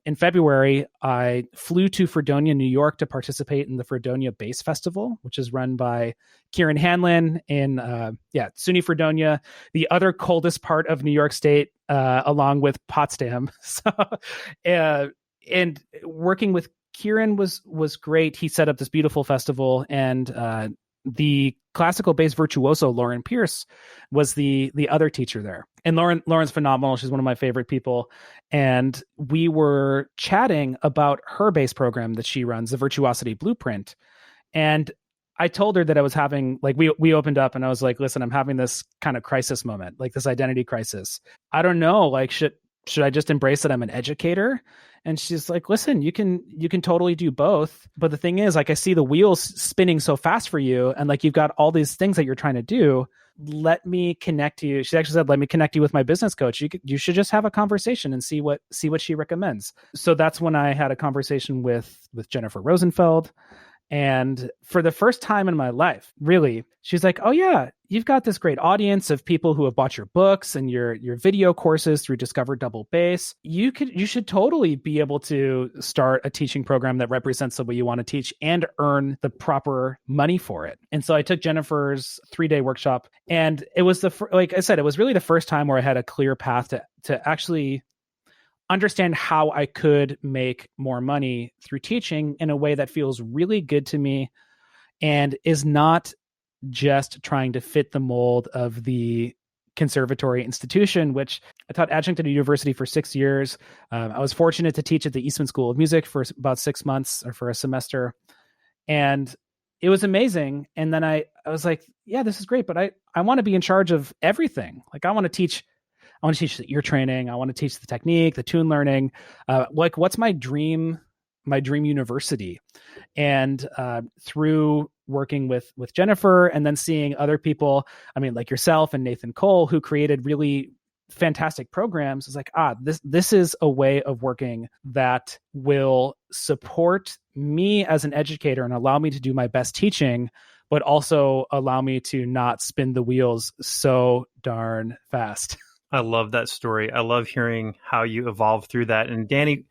in February, I flew to Fredonia, New York to participate in the Fredonia Bass Festival, which is run by Kieran Hanlon in SUNY Fredonia, the other coldest part of New York State, along with Potsdam. So, and working with Kieran was great. He set up this beautiful festival, and the classical bass virtuoso Lauren Pierce was the other teacher there. And Lauren's phenomenal. She's one of my favorite people. And we were chatting about her bass program that she runs, the Virtuosity Blueprint. And I told her that I was having, like, we opened up and I was like, listen, I'm having this kind of crisis moment, like this identity crisis. I don't know, like, should I just embrace that I'm an educator? And she's like, listen, you can totally do both. But the thing is, like, I see the wheels spinning so fast for you, and like, you've got all these things that you're trying to do. Let me connect you. She actually said, let me connect you with my business coach. You should just have a conversation and see what she recommends. So that's when I had a conversation with Jennifer Rosenfeld. And for the first time in my life, really, she's like, oh yeah, you've got this great audience of people who have bought your books and your video courses through Discover Double Bass. You should totally be able to start a teaching program that represents the way you want to teach and earn the proper money for it. And so I took Jennifer's 3-day workshop, and it was like I said, it was really the first time where I had a clear path to actually understand how I could make more money through teaching in a way that feels really good to me and is not just trying to fit the mold of the conservatory institution, which I taught adjunct at a university for 6 years. I was fortunate to teach at the Eastman School of Music for about 6 months or for a semester. And it was amazing. And then I was like, yeah, this is great, but I want to be in charge of everything. Like, I want to teach the ear training. I want to teach the technique, the tune learning. Like, what's my dream university? And through working with Jennifer and then seeing other people, I mean, like yourself and Nathan Cole, who created really fantastic programs, is like, this is a way of working that will support me as an educator and allow me to do my best teaching, but also allow me to not spin the wheels so darn fast. I love that story. I love hearing how you evolved through that. And Danny,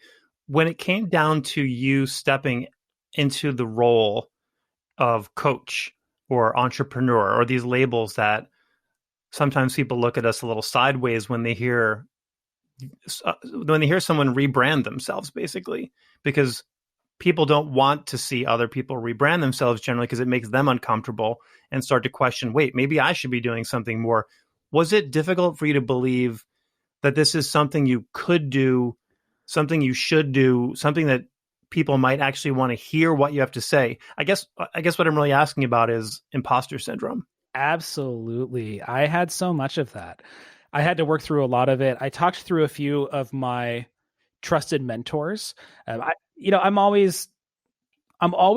when it came down to you stepping into the role of coach or entrepreneur, or these labels that sometimes people look at us a little sideways when they hear someone rebrand themselves, basically, because people don't want to see other people rebrand themselves generally, because it makes them uncomfortable and start to question, wait, maybe I should be doing something more. Was it difficult for you to believe that this is something you could do, something you should do, something that people might actually want to hear what you have to say? I guess what I'm really asking about is imposter syndrome. Absolutely. I had so much of that. I had to work through a lot of it. I talked through a few of my trusted mentors. I'm always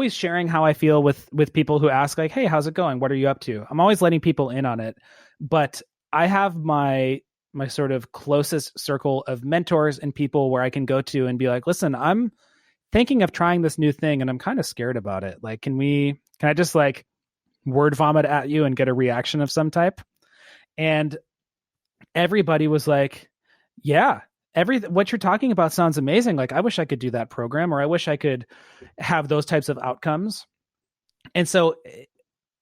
sharing how I feel with people who ask, like, hey, how's it going? What are you up to? I'm always letting people in on it. But I have my sort of closest circle of mentors and people where I can go to and be like, listen, I'm thinking of trying this new thing and I'm kind of scared about it. Like, can I just like word vomit at you and get a reaction of some type. And everybody was like, yeah, what you're talking about sounds amazing. Like, I wish I could do that program, or I wish I could have those types of outcomes. And so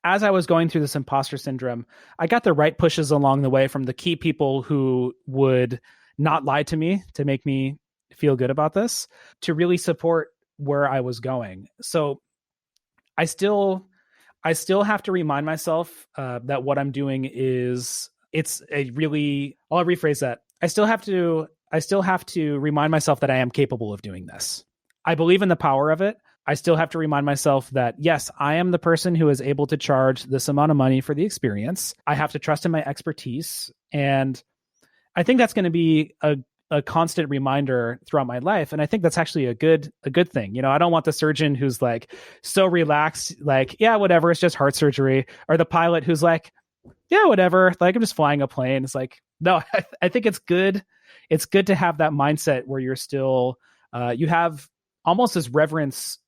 as I was going through this imposter syndrome, I got the right pushes along the way from the key people who would not lie to me to make me feel good about this, to really support where I was going. So I still have to remind myself that what I'm doing is, I'll rephrase that. I still have to remind myself that I am capable of doing this. I believe in the power of it. I still have to remind myself that, yes, I am the person who is able to charge this amount of money for the experience. I have to trust in my expertise. And I think that's going to be a constant reminder throughout my life. And I think that's actually a good thing. You know, I don't want the surgeon who's like so relaxed, like, yeah, whatever, it's just heart surgery. Or the pilot who's like, yeah, whatever, like, I'm just flying a plane. It's like, no, I think it's good. It's good to have that mindset where you're still, you have almost this reverence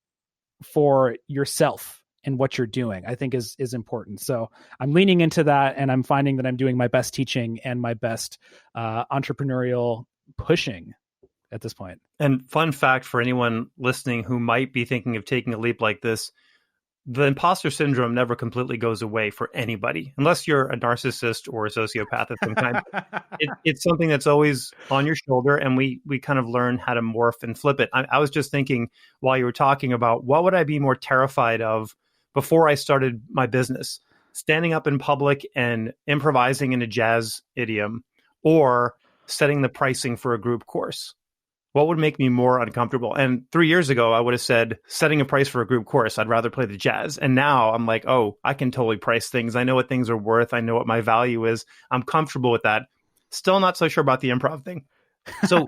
for yourself and what you're doing, I think is important. So I'm leaning into that, and I'm finding that I'm doing my best teaching and my best entrepreneurial pushing at this point. And fun fact for anyone listening who might be thinking of taking a leap like this, the imposter syndrome never completely goes away for anybody, unless you're a narcissist or a sociopath of some kind. It's something that's always on your shoulder, and we kind of learn how to morph and flip it. I was just thinking while you were talking about, what would I be more terrified of before I started my business? Standing up in public and improvising in a jazz idiom, or setting the pricing for a group course? What would make me more uncomfortable? And 3 years ago, I would have said, setting a price for a group course, I'd rather play the jazz. And now I'm like, oh, I can totally price things. I know what things are worth. I know what my value is. I'm comfortable with that. Still not so sure about the improv thing. So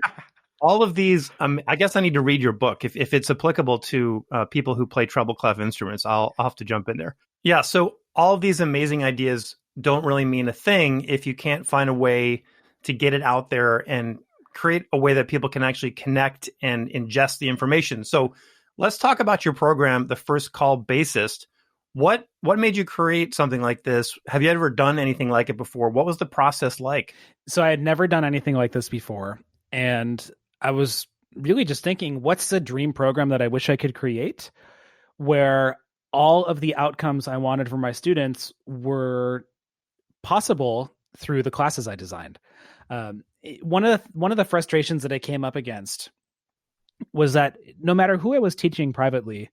all of these, I guess I need to read your book. If it's applicable to people who play treble clef instruments, I'll have to jump in there. Yeah, so all of these amazing ideas don't really mean a thing if you can't find a way to get it out there and create a way that people can actually connect and ingest the information. So let's talk about your program, the first called Bassist. What made you create something like this? Have you ever done anything like it before? What was the process like? So I had never done anything like this before. And I was really just thinking, what's the dream program that I wish I could create, where all of the outcomes I wanted for my students were possible through the classes I designed. One of the frustrations that I came up against was that no matter who I was teaching privately,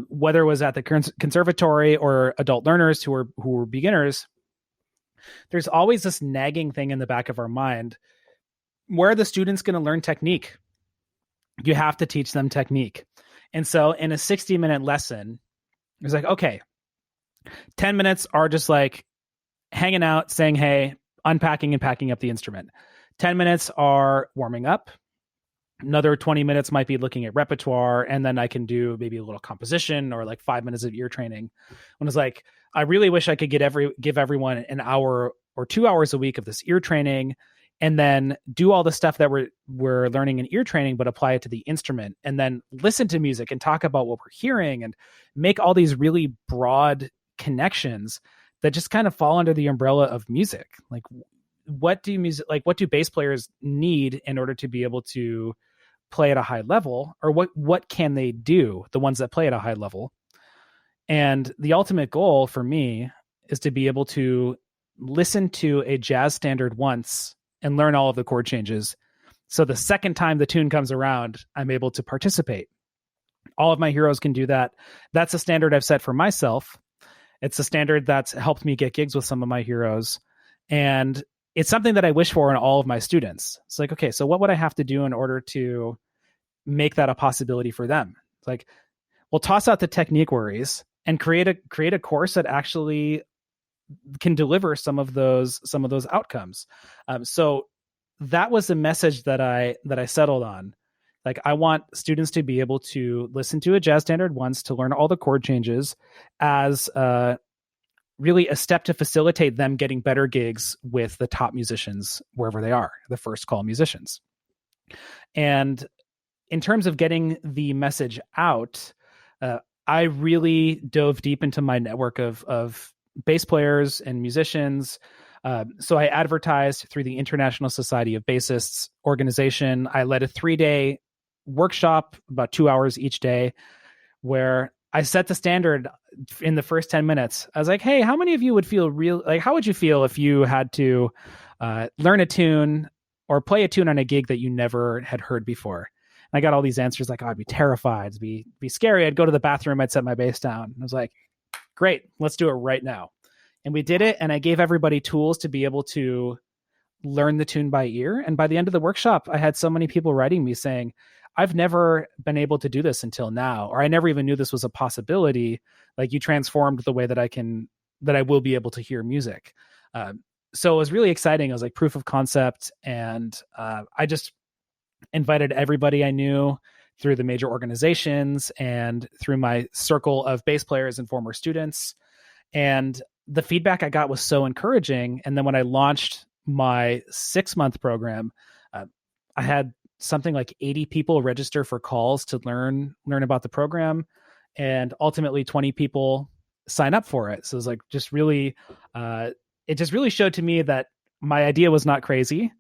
whether it was at the conservatory or adult learners who were beginners, there's always this nagging thing in the back of our mind. Where are the students going to learn technique? You have to teach them technique. And so in a 60-minute lesson, it's like, okay, 10 minutes are just like hanging out, saying, hey, unpacking and packing up the instrument. 10 minutes are warming up. Another 20 minutes might be looking at repertoire. And then I can do maybe a little composition or like 5 minutes of ear training. When it's like, I really wish I could give everyone an hour or 2 hours a week of this ear training, and then do all the stuff that we're learning in ear training, but apply it to the instrument, and then listen to music and talk about what we're hearing and make all these really broad connections that just kind of fall under the umbrella of music. Like, what do bass players need in order to be able to play at a high level, or what can they do, the ones that play at a high level? And the ultimate goal for me is to be able to listen to a jazz standard once and learn all of the chord changes. So the second time the tune comes around, I'm able to participate. All of my heroes can do that. That's a standard I've set for myself. It's a standard that's helped me get gigs with some of my heroes. And it's something that I wish for in all of my students. It's like, okay, so what would I have to do in order to make that a possibility for them? It's like, well, toss out the technique worries and create a course that actually can deliver some of those outcomes. So that was the message that I settled on. Like, I want students to be able to listen to a jazz standard once to learn all the chord changes as really a step to facilitate them getting better gigs with the top musicians wherever they are, the first call musicians. And in terms of getting the message out, I really dove deep into my network of bass players and musicians. So I advertised through the International Society of Bassists organization. I led a 3-day workshop, about 2 hours each day, where I set the standard in the first 10 minutes. I was like, hey, how many of you would feel how would you feel if you had to learn a tune or play a tune on a gig that you never had heard before? And I got all these answers like, oh, I'd be terrified, it'd be scary. I'd go to the bathroom, I'd set my bass down. And I was like, great, let's do it right now. And we did it. And I gave everybody tools to be able to learn the tune by ear. And by the end of the workshop, I had so many people writing me saying, I've never been able to do this until now, or I never even knew this was a possibility. Like, you transformed the way that I will be able to hear music. So it was really exciting. It was like proof of concept. And I just invited everybody I knew through the major organizations and through my circle of bass players and former students. And the feedback I got was so encouraging. And then when I launched my 6-month program, I had something like 80 people register for calls to learn about the program, and ultimately 20 people sign up for it. So it was like just really, it just really showed to me that my idea was not crazy,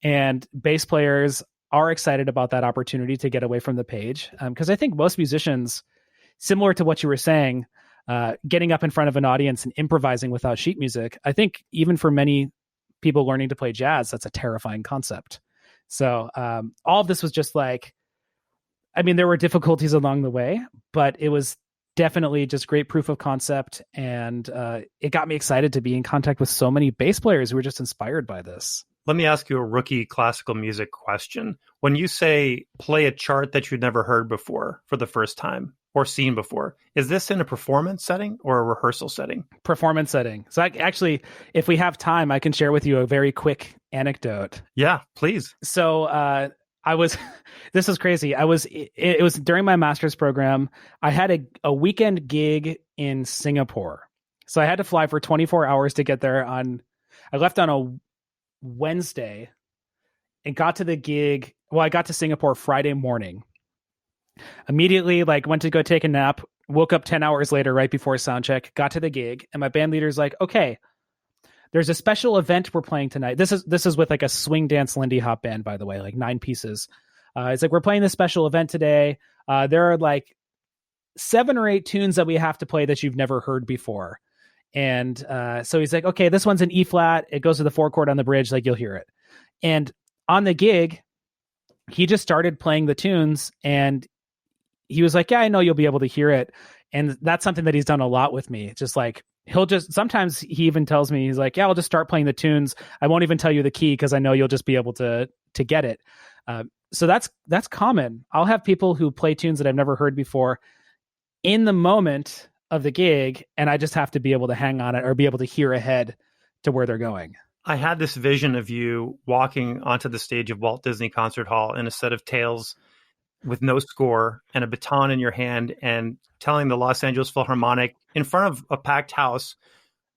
and bass players are excited about that opportunity to get away from the page. Because I think most musicians, similar to what you were saying, getting up in front of an audience and improvising without sheet music, I think even for many people learning to play jazz, that's a terrifying concept. So all of this was just like, I mean, there were difficulties along the way, but it was definitely just great proof of concept. And it got me excited to be in contact with so many bass players who were just inspired by this. Let me ask you a rookie classical music question. When you say play a chart that you'd never heard before for the first time or seen before, is this in a performance setting or a rehearsal setting? Performance setting. So actually, if we have time, I can share with you a very quick anecdote. Yeah, please. So this was crazy. It was during my master's program. I had a weekend gig in Singapore. So I had to fly for 24 hours to get there I left on a Wednesday and got to the gig. Well, I got to Singapore Friday morning. Immediately, went to go take a nap, woke up 10 hours later, right before sound check, got to the gig, and my band leader's like, okay, there's a special event we're playing tonight. This is with a swing dance Lindy Hop band, by the way, 9 pieces. It's like, we're playing this special event today. There are 7 or 8 tunes that we have to play that you've never heard before. And so he's like, okay, this one's an E flat. It goes to the 4 chord on the bridge. You'll hear it. And on the gig, he just started playing the tunes, and he was like, yeah, I know you'll be able to hear it. And that's something that he's done a lot with me. Just sometimes he even tells me, he's like, yeah, I'll just start playing the tunes. I won't even tell you the key because I know you'll just be able to get it. So that's common. I'll have people who play tunes that I've never heard before in the moment of the gig, and I just have to be able to hang on it or be able to hear ahead to where they're going. I had this vision of you walking onto the stage of Walt Disney Concert Hall in a set of tails with no score and a baton in your hand and telling the Los Angeles Philharmonic in front of a packed house,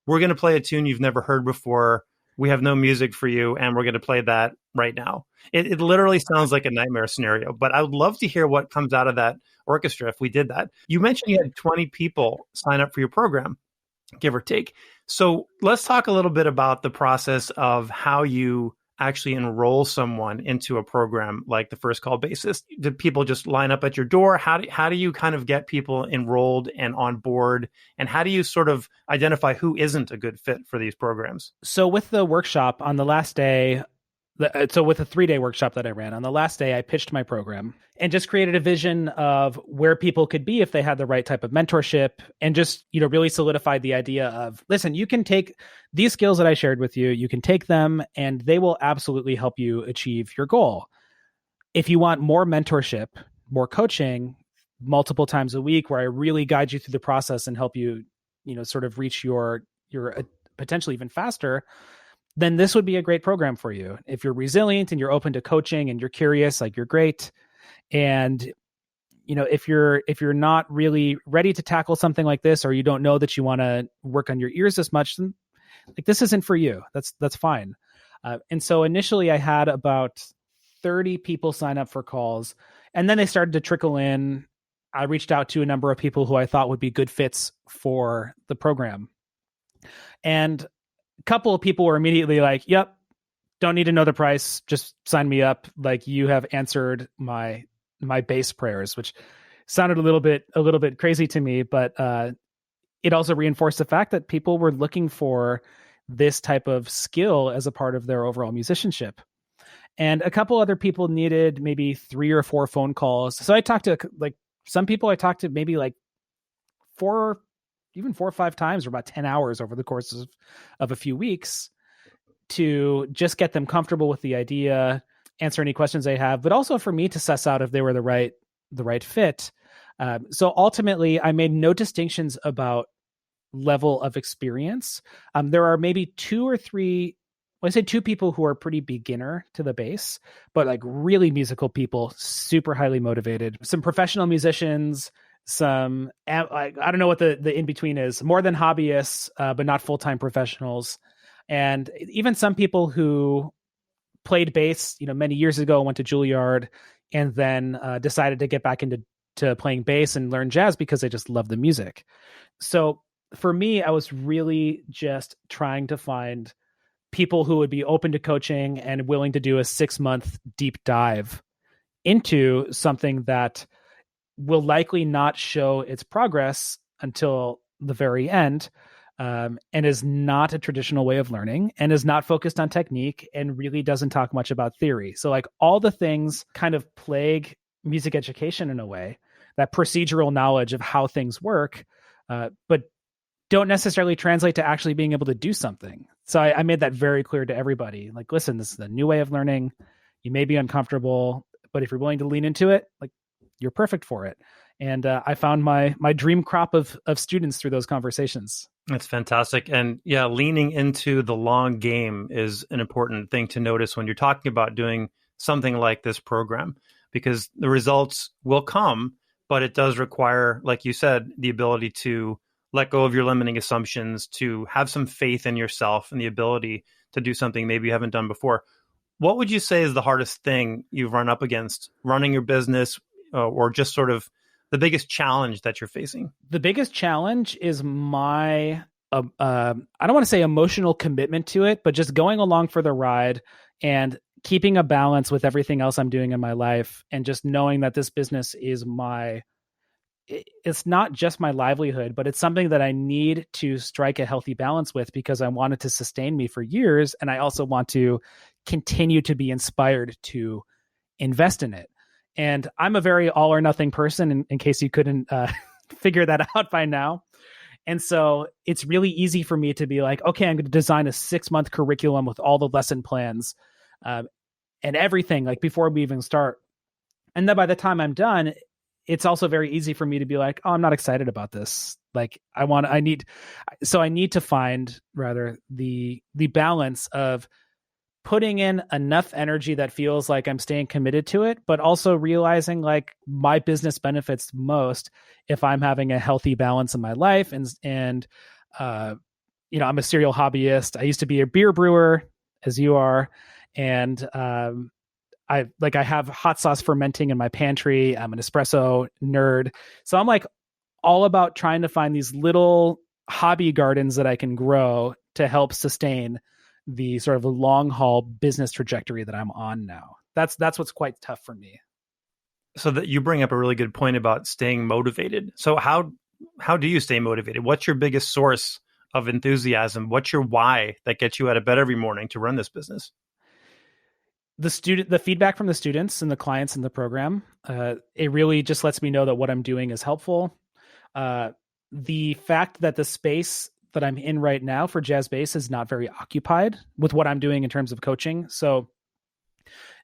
we're going to play a tune you've never heard before. We have no music for you, and we're going to play that right now. It literally sounds like a nightmare scenario, but I would love to hear what comes out of that orchestra if we did that. You mentioned you had 20 people sign up for your program, give or take. So let's talk a little bit about the process of how you actually enroll someone into a program like the First Call Bassist. Do people just line up at your door? How do you kind of get people enrolled and on board? And how do you sort of identify who isn't a good fit for these programs? So with the workshop on the last day, with a 3-day workshop that I ran, on the last day, I pitched my program and just created a vision of where people could be if they had the right type of mentorship, and just, really solidified the idea of, listen, you can take these skills that I shared with you, you can take them and they will absolutely help you achieve your goal. If you want more mentorship, more coaching multiple times a week, where I really guide you through the process and help you, sort of reach your potentially even faster, then this would be a great program for you. If you're resilient and you're open to coaching and you're curious, you're great. And, if you're not really ready to tackle something like this, or you don't know that you want to work on your ears as much, then this isn't for you. That's fine. And so initially I had about 30 people sign up for calls, and then they started to trickle in I reached out to a number of people who I thought would be good fits for the program. And a couple of people were immediately like, yep, don't need to know the price. Just sign me up. Like, you have answered my bass prayers, which sounded a little bit crazy to me, but it also reinforced the fact that people were looking for this type of skill as a part of their overall musicianship. And a couple other people needed maybe 3 or 4 phone calls. So I talked to like some people I talked to maybe like 4 or 5 times, or about 10 hours over the course of a few weeks, to just get them comfortable with the idea, answer any questions they have, but also for me to suss out if they were the right fit. So ultimately, I made no distinctions about level of experience. There are maybe 2 or 3, I say 2 people who are pretty beginner to the bass, but like really musical people, super highly motivated. Some professional musicians, some, I don't know what the in-between is, more than hobbyists, but not full-time professionals. And even some people who played bass, many years ago, went to Juilliard, and then decided to get back into playing bass and learn jazz because they just love the music. So for me, I was really just trying to find people who would be open to coaching and willing to do a 6-month deep dive into something that will likely not show its progress until the very end, and is not a traditional way of learning, and is not focused on technique, and really doesn't talk much about theory. So like all the things kind of plague music education in a way, that procedural knowledge of how things work, but don't necessarily translate to actually being able to do something. So I made that very clear to everybody. Like, listen, this is a new way of learning. You may be uncomfortable, but if you're willing to lean into it, like, you're perfect for it. And I found my dream crop of students through those conversations. That's fantastic. And yeah, leaning into the long game is an important thing to notice when you're talking about doing something like this program, because the results will come, but it does require, like you said, the ability to let go of your limiting assumptions, to have some faith in yourself and the ability to do something maybe you haven't done before. What would you say is the hardest thing you've run up against running your business, or just sort of the biggest challenge that you're facing? The biggest challenge is my, I don't want to say emotional commitment to it, but just going along for the ride and keeping a balance with everything else I'm doing in my life, and just knowing that this business is it's not just my livelihood, but it's something that I need to strike a healthy balance with, because I want it to sustain me for years. And I also want to continue to be inspired to invest in it. And I'm a very all or nothing person, in case you couldn't figure that out by now. And so it's really easy for me to be like, okay, I'm going to design a 6-month curriculum with all the lesson plans and everything, like before we even start. And then by the time I'm done, it's also very easy for me to be like, oh, I'm not excited about this. Like I need to find rather the balance of putting in enough energy that feels like I'm staying committed to it, but also realizing like my business benefits most if I'm having a healthy balance in my life. And I'm a serial hobbyist. I used to be a beer brewer, as you are. And I have hot sauce fermenting in my pantry. I'm an espresso nerd. So I'm like all about trying to find these little hobby gardens that I can grow to help sustain the sort of long haul business trajectory that I'm on now. That's what's quite tough for me. So that you bring up a really good point about staying motivated. So how do you stay motivated? What's your biggest source of enthusiasm? What's your why that gets you out of bed every morning to run this business? The feedback from the students and the clients in the program, it really just lets me know that what I'm doing is helpful. The fact that the space that I'm in right now for jazz bass is not very occupied with what I'm doing in terms of coaching. So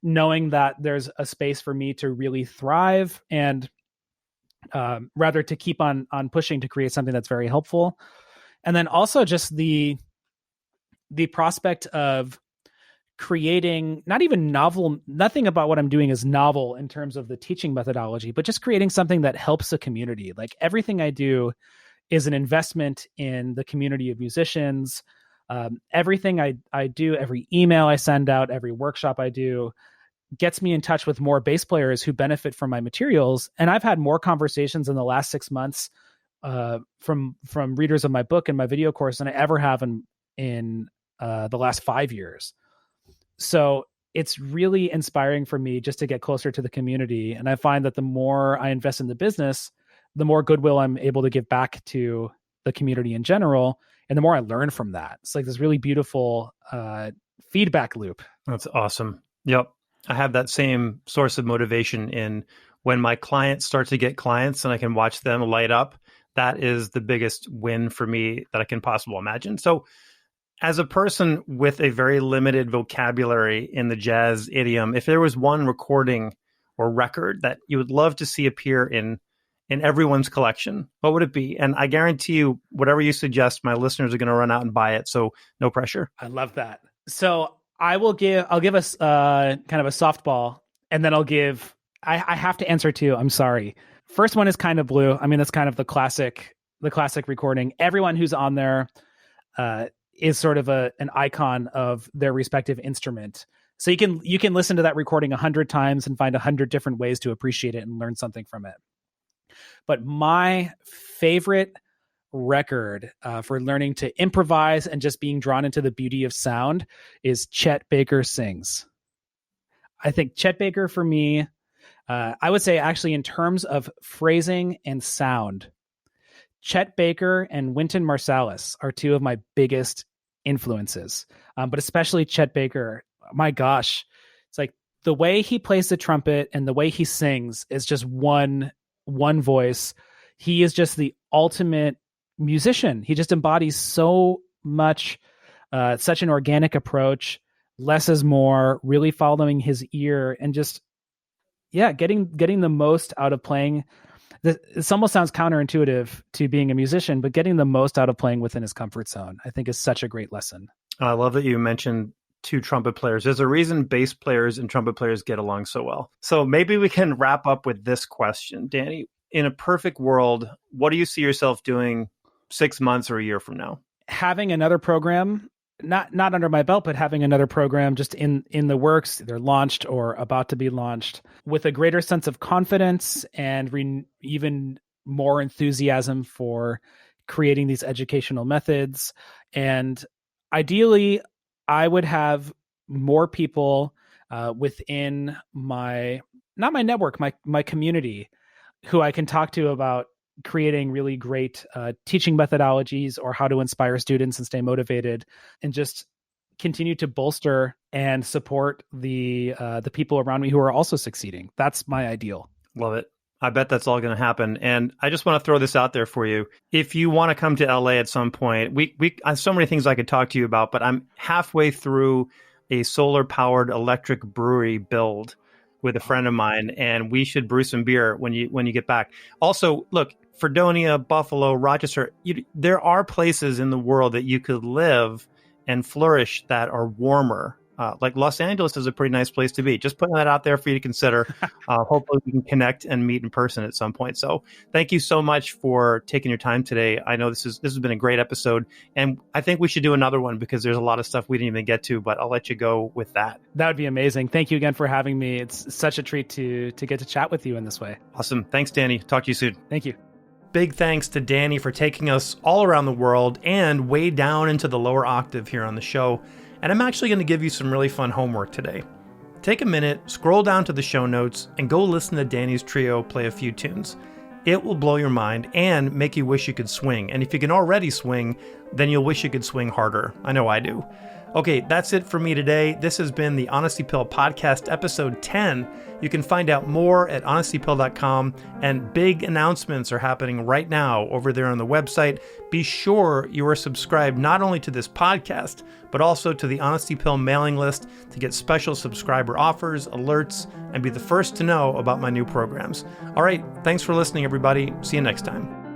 knowing that there's a space for me to really thrive, and rather to keep on pushing to create something that's very helpful. And then also just the prospect of creating not even novel, nothing about what I'm doing is novel in terms of the teaching methodology, but just creating something that helps the community. Like everything I do is an investment in the community of musicians. Everything I do, every email I send out, every workshop I do, gets me in touch with more bass players who benefit from my materials. And I've had more conversations in the last 6 months from readers of my book and my video course than I ever have in the last 5 years. So it's really inspiring for me just to get closer to the community. And I find that the more I invest in the business, the more goodwill I'm able to give back to the community in general. And the more I learn from that. It's like this really beautiful feedback loop. That's awesome. Yep. I have that same source of motivation in when my clients start to get clients and I can watch them light up. That is the biggest win for me that I can possibly imagine. So as a person with a very limited vocabulary in the jazz idiom, if there was one recording or record that you would love to see appear in everyone's collection, what would it be? And I guarantee you, whatever you suggest, my listeners are going to run out and buy it. So no pressure. I love that. So I'll give us kind of a softball, and then I have to answer two. I'm sorry. First one is Kind of Blue. I mean, that's kind of the classic recording. Everyone who's on there is sort of an icon of their respective instrument. So you can listen to that recording 100 times and find 100 different ways to appreciate it and learn something from it. But my favorite record for learning to improvise and just being drawn into the beauty of sound is Chet Baker Sings. I think Chet Baker, for me, I would say actually in terms of phrasing and sound, Chet Baker and Wynton Marsalis are two of my biggest influences. But especially Chet Baker, my gosh, it's like the way he plays the trumpet and the way he sings is just one voice. He is just the ultimate musician. He just embodies so much, such an organic approach, less is more, really following his ear and just, getting the most out of playing. This almost sounds counterintuitive to being a musician, but getting the most out of playing within his comfort zone, I think is such a great lesson. I love that you mentioned two trumpet players. There's a reason bass players and trumpet players get along so well. So maybe we can wrap up with this question. Danny, in a perfect world, what do you see yourself doing 6 months or a year from now? Having another program, not under my belt, but having another program just in the works, either launched or about to be launched, with a greater sense of confidence and even more enthusiasm for creating these educational methods. And ideally, I would have more people within not my network, my community, who I can talk to about creating really great teaching methodologies or how to inspire students and stay motivated, and just continue to bolster and support the people around me who are also succeeding. That's my ideal. Love it. I bet that's all going to happen. And I just want to throw this out there for you. If you want to come to LA at some point, we have so many things I could talk to you about, but I'm halfway through a solar powered electric brewery build with a friend of mine, and we should brew some beer when you get back. Also, look, Fredonia, Buffalo, Rochester, there are places in the world that you could live and flourish that are warmer. Like Los Angeles is a pretty nice place to be. Just putting that out there for you to consider. Hopefully we can connect and meet in person at some point. So thank you so much for taking your time today. I know this has been a great episode, and I think we should do another one because there's a lot of stuff we didn't even get to, but I'll let you go with that. That would be amazing. Thank you again for having me. It's such a treat to get to chat with you in this way. Awesome. Thanks, Danny. Talk to you soon. Thank you. Big thanks to Danny for taking us all around the world and way down into the lower octave here on the show. And I'm actually going to give you some really fun homework today. Take a minute, scroll down to the show notes, and go listen to Danny's trio play a few tunes. It will blow your mind and make you wish you could swing. And if you can already swing, then you'll wish you could swing harder. I know I do. Okay, that's it for me today. This has been the Honesty Pill Podcast, episode 10. You can find out more at honestypill.com, and big announcements are happening right now over there on the website. Be sure you are subscribed not only to this podcast, but also to the Honesty Pill mailing list to get special subscriber offers, alerts, and be the first to know about my new programs. All right, thanks for listening, everybody. See you next time.